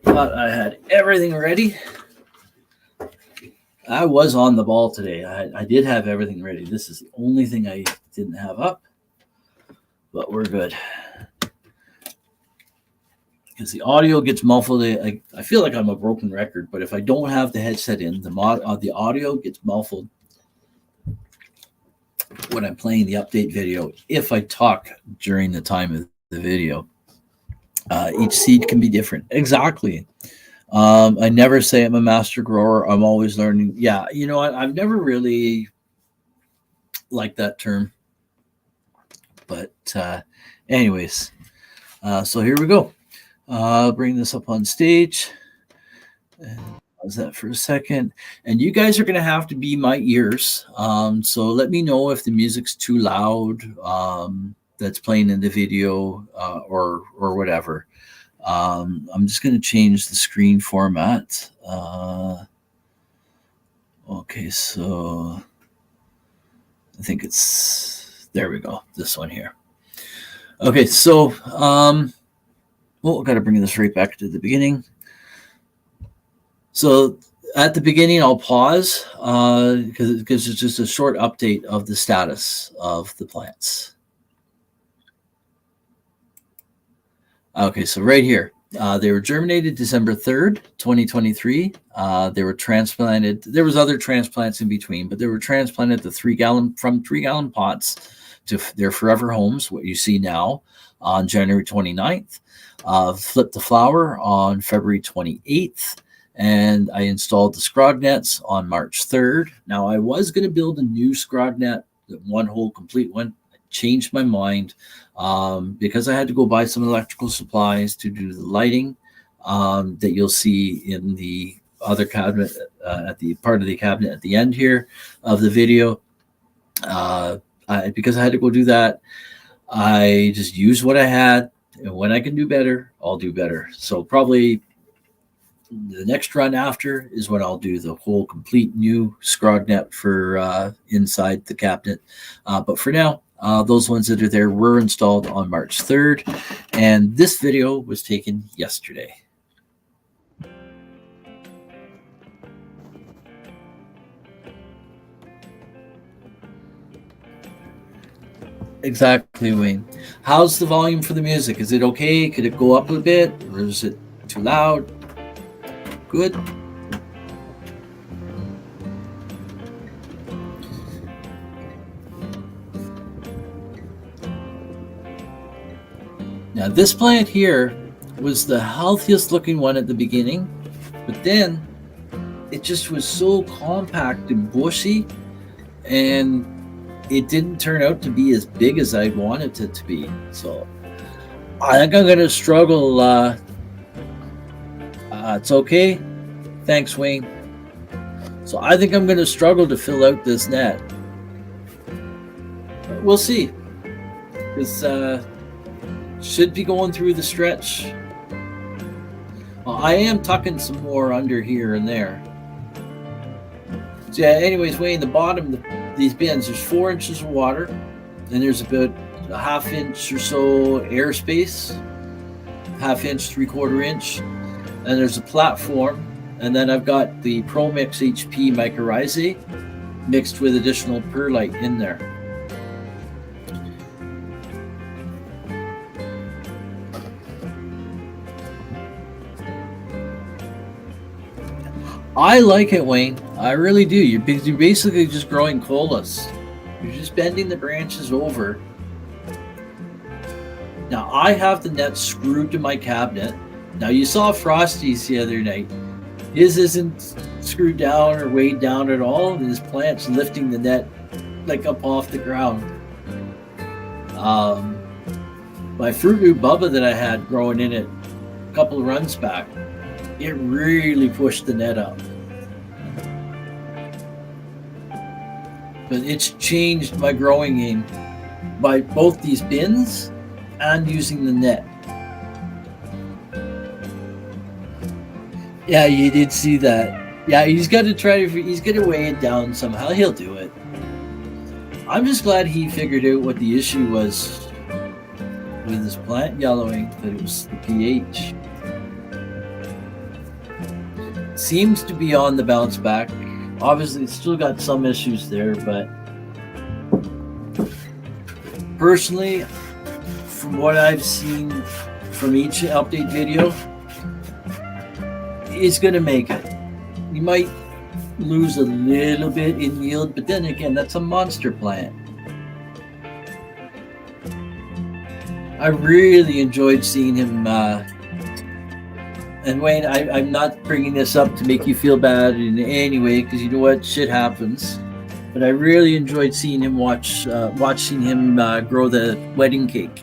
Thought I had everything ready. I was on the ball today. I did have everything ready. This is the only thing I didn't have up, but we're good. Because the audio gets muffled. I feel like I'm a broken record, but if I don't have the headset in, the audio gets muffled when I'm playing the update video. If I talk during the time of the video, each seed can be different. Exactly. I never say I'm a master grower. I'm always learning. Yeah, you know what? I've never really liked that term. But anyways, so here we go. I'll bring this up on stage. Pause that for a second. And you guys are going to have to be my ears. So let me know if the music's too loud, that's playing in the video or whatever. I'm just going to change the screen format. Okay, so I think it's, there we go, this one here. Okay, so I've got to bring this right back to the beginning. So at the beginning, I'll pause because it's just a short update of the status of the plants. Okay, so right here, they were germinated December 3rd, 2023. They were transplanted. There was other transplants in between, but they were transplanted to 3-gallon pots to their forever homes, what you see now, on January 29th. Flipped the flower on February 28th. And I installed the scrog nets on March 3rd. Now, I was going to build a new scrog net, one whole complete one. I changed my mind because I had to go buy some electrical supplies to do the lighting that you'll see in the other cabinet, at the part of the cabinet at the end here of the video. Because I had to go do that, I just used what I had. And when I can do better, I'll do better. So probably the next run after is when I'll do the whole complete new scrog net for inside the cabinet. But for now, those ones that are there were installed on March 3rd. And this video was taken yesterday. Exactly, Wayne. How's the volume for the music? Is it okay? Could it go up a bit? Or is it too loud? Good. Now this plant here was the healthiest looking one at the beginning, but then it just was so compact and bushy, and it didn't turn out to be as big as I wanted it to be. So I think I'm going to struggle. It's okay. Thanks, Wayne. So I think I'm going to struggle to fill out this net. But we'll see. This should be going through the stretch. Well, I am tucking some more under here and there. So yeah, anyways, Wayne, the bottom of these bins, there's 4 inches of water, and there's about a 1/2 inch or so airspace, 1/2 inch, 3/4 inch, and there's a platform, and then I've got the ProMix HP mycorrhizae mixed with additional perlite in there. I like it, Wayne. I really do. You're basically just growing colas. You're just bending the branches over. Now, I have the net screwed to my cabinet. Now, you saw Frosty's the other night. His isn't screwed down or weighed down at all. His plant's lifting the net like up off the ground. My Fruit Root Bubba that I had growing in it a couple of runs back, it really pushed the net up. But it's changed my growing game by both these bins and using the net. Yeah, you did see that. Yeah, he's got to weigh it down somehow. He'll do it. I'm just glad he figured out what the issue was with his plant yellowing, that it was the pH. Seems to be on the bounce back. Obviously, it's still got some issues there, but personally, from what I've seen from each update video, it's going to make it. You might lose a little bit in yield, but then again, that's a monster plant. I really enjoyed seeing him. And Wayne, I'm not bringing this up to make you feel bad in any way, because you know what, shit happens. But I really enjoyed seeing him watching him grow the wedding cake.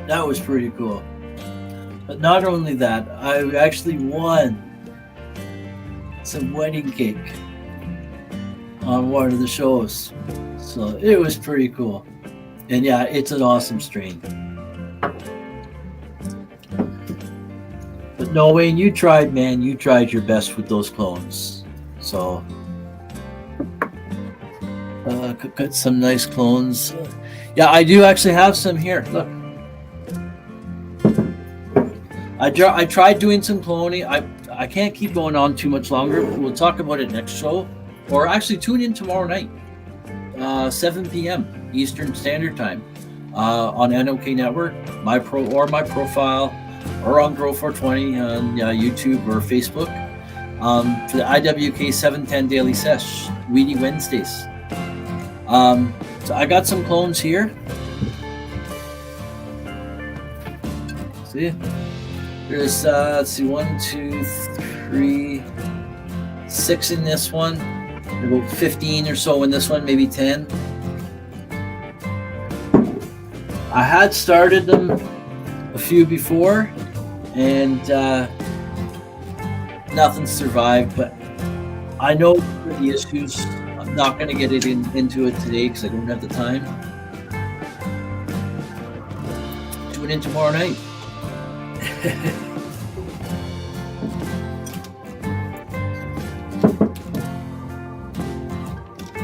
That was pretty cool. But not only that, I actually won some wedding cake on one of the shows. So it was pretty cool. And yeah, it's an awesome strain. But no, Wayne, you tried, man. You tried your best with those clones. So, got some nice clones. Yeah, I do actually have some here. Look. I tried doing some cloning. I can't keep going on too much longer. We'll talk about it next show. Or actually tune in tomorrow night. 7 p.m. Eastern Standard Time on NOK Network, my profile, or on Grow420 on YouTube or Facebook for the IWK 710 Daily Sesh, Weedy Wednesdays. So I got some clones here. See, there's let's see, 1, 2, 3, 6 in this one. About 15 or so in this one, maybe 10. I had started them a few before, and nothing survived. But I know the issues. I'm not going to get into it today because I don't have the time. Tune in tomorrow night.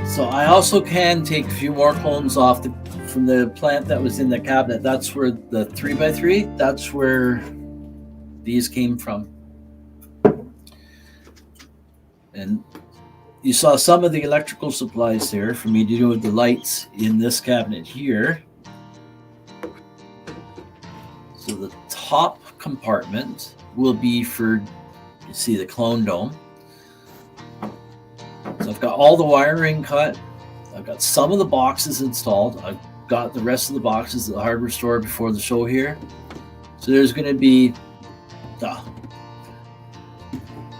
So I also can take a few more clones off from the plant that was in the cabinet. That's where the 3x3, that's where these came from. And you saw some of the electrical supplies there for me to do with the lights in this cabinet here. So the top compartment will be for, you see, the clone dome. So I've got all the wiring cut. I've got some of the boxes installed. I've got the rest of the boxes at the hardware store before the show here. So there's going to be,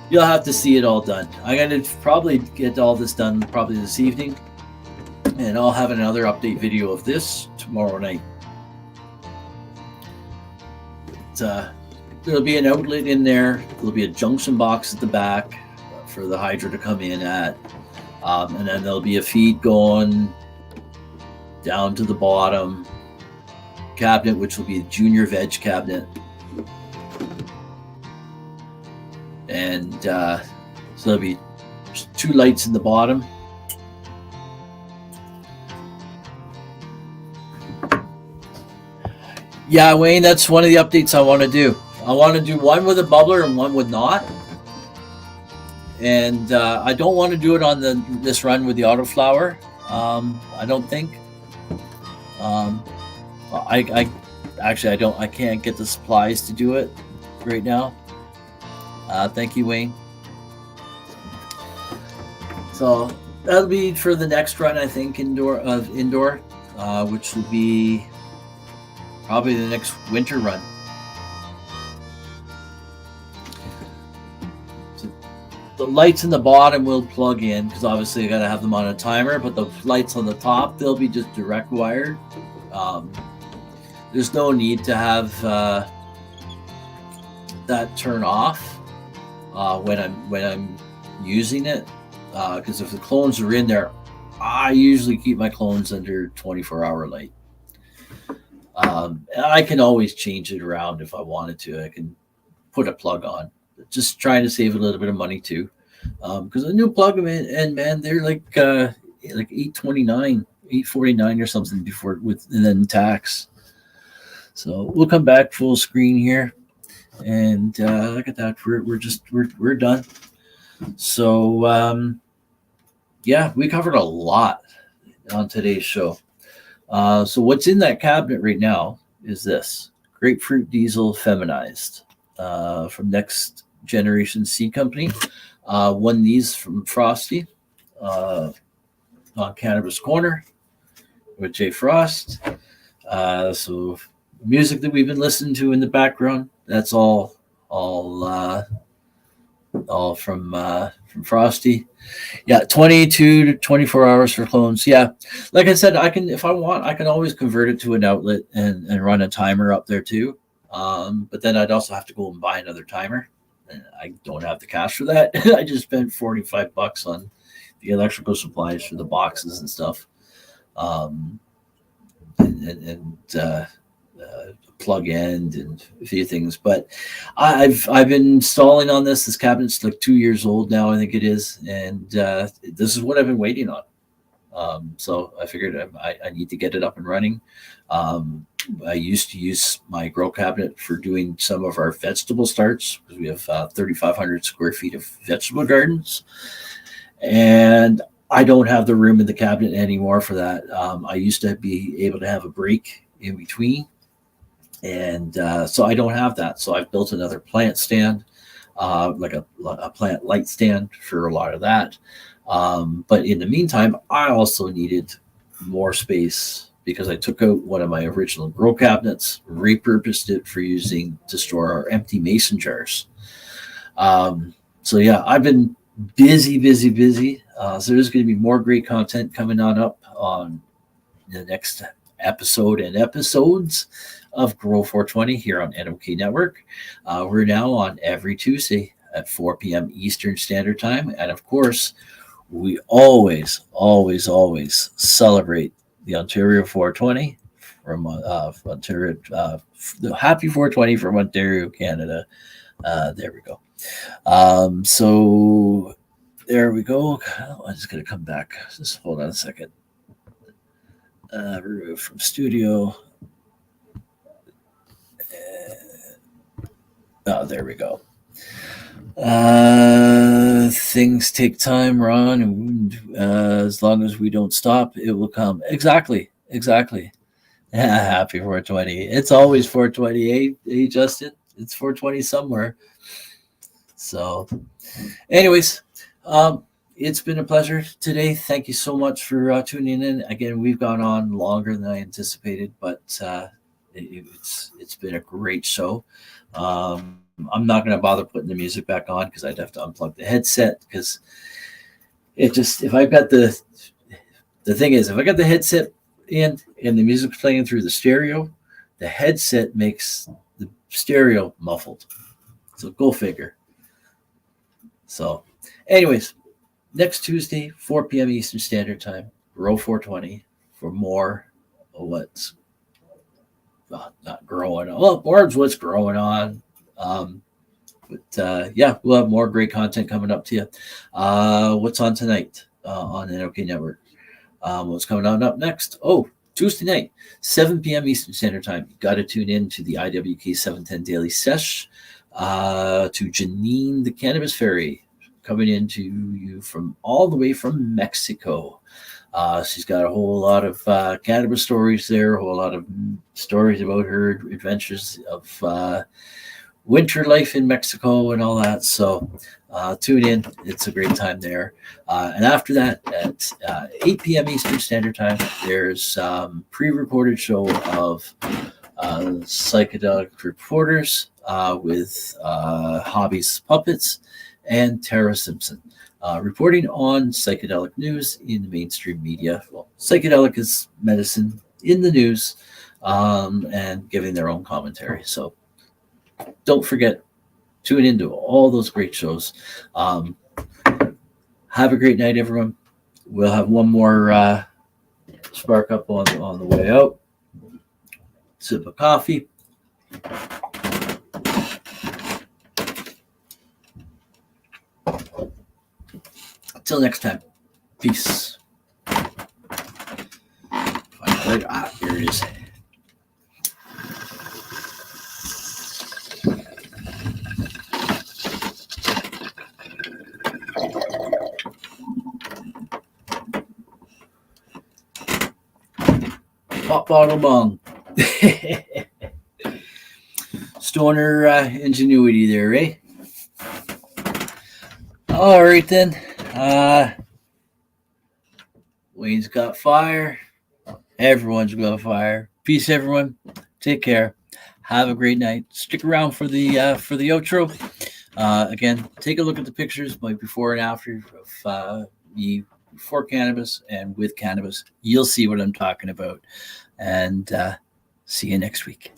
you'll have to see it all done. I'm going to probably get all this done probably this evening. And I'll have another update video of this tomorrow night. There'll be an outlet in there. There'll be a junction box at the back for the hydro to come in at. And then there'll be a feed going down to the bottom cabinet, which will be a junior veg cabinet. And so there'll be 2 lights in the bottom. Yeah, Wayne, that's one of the updates I want to do. I want to do one with a bubbler and one with not. And I don't want to do it on this run with the autoflower. I don't think. I can't get the supplies to do it right now. Thank you, Wayne. So that'll be for the next run, I think, indoor, which will be probably the next winter run. The lights in the bottom will plug in because obviously I got to have them on a timer, but the lights on the top, they'll be just direct wired. There's no need to have that turn off when I'm using it, because if the clones are in there, I usually keep my clones under 24-hour light. I can always change it around if I wanted to. I can put a plug on. Just trying to save a little bit of money too, because a new plug, and man, they're like $829, $849 or something before and then tax. So we'll come back full screen here, and look at that. We're done. So yeah, we covered a lot on today's show. So what's in that cabinet right now is this Grapefruit Diesel feminized from Next Generation Seed Company. Won these from Frosty on Cannabis Corner with Jay Frost. So music that we've been listening to in the background, that's all from Frosty. Yeah, 22 to 24 hours for clones. Yeah, like I said, I can, if I want, I can always convert it to an outlet and run a timer up there too. But then I'd also have to go and buy another timer, and I don't have the cash for that. I just spent $45 on the electrical supplies for the boxes and stuff. plug end and a few things. But I've been installing on this. This cabinet's like 2 years old now, I think it is, and this is what I've been waiting on. So I figured I need to get it up and running. I used to use my grow cabinet for doing some of our vegetable starts because we have 3,500 square feet of vegetable gardens, and I don't have the room in the cabinet anymore for that. I used to be able to have a break in between, and so I don't have that. So I've built another plant stand, like a plant light stand for a lot of that. But in the meantime, I also needed more space because I took out one of my original grow cabinets, repurposed it for using to store our empty mason jars. So yeah, I've been busy. So there's going to be more great content coming on up on the next episode and episodes of Grow420 here on NOK Network. We're now on every Tuesday at 4 p.m. Eastern Standard Time. And of course, we always celebrate the Ontario 420 from Ontario. The happy 420 from Ontario, Canada. There we go. So there we go. I'm just going to come back. Just hold on a second. Remove from studio. Oh, there we go. Things take time, Ron, and as long as we don't stop, it will come. Exactly. Happy 420. It's always 420, eh, Justin? It's 420 somewhere. So, anyways, it's been a pleasure today. Thank you so much for tuning in. Again, we've gone on longer than I anticipated, but it's been a great show. I'm not going to bother putting the music back on because I'd have to unplug the headset because it just, if I've got the thing is, if I got the headset in and the music's playing through the stereo, the headset makes the stereo muffled. So go figure. So anyways, next Tuesday, 4 p.m. Eastern Standard Time, Grow420 for more of what's not growing on. Well, more of what's growing on. But yeah, we'll have more great content coming up to you. What's on tonight on the NOK Network? What's coming on up next? Oh, Tuesday night, 7 p.m. Eastern Standard Time. You got to tune in to the IWK 710 Daily Sesh, to Janine the Cannabis Fairy, coming into you from all the way from Mexico. She's got a whole lot of cannabis stories there, a whole lot of stories about her adventures of winter life in Mexico and all that. So tune in. It's a great time there. And after that, at 8 p.m. Eastern Standard Time, there's pre-recorded show of psychedelic reporters with Hobbies Puppets and Tara Simpson, reporting on psychedelic news in the mainstream media. Well, psychedelic is medicine in the news, and giving their own commentary. So don't forget, tune into all those great shows. Have a great night, everyone. We'll have one more spark up on the way out. Sip of coffee. Until next time, peace. Here it is. Pop bottle bong. Stoner ingenuity there, eh? All right then. Wayne's got fire. Everyone's got fire. Peace, everyone. Take care. Have a great night. Stick around for the outro. Again, take a look at the pictures, like before and after of me before cannabis and with cannabis. You'll see what I'm talking about. And see you next week.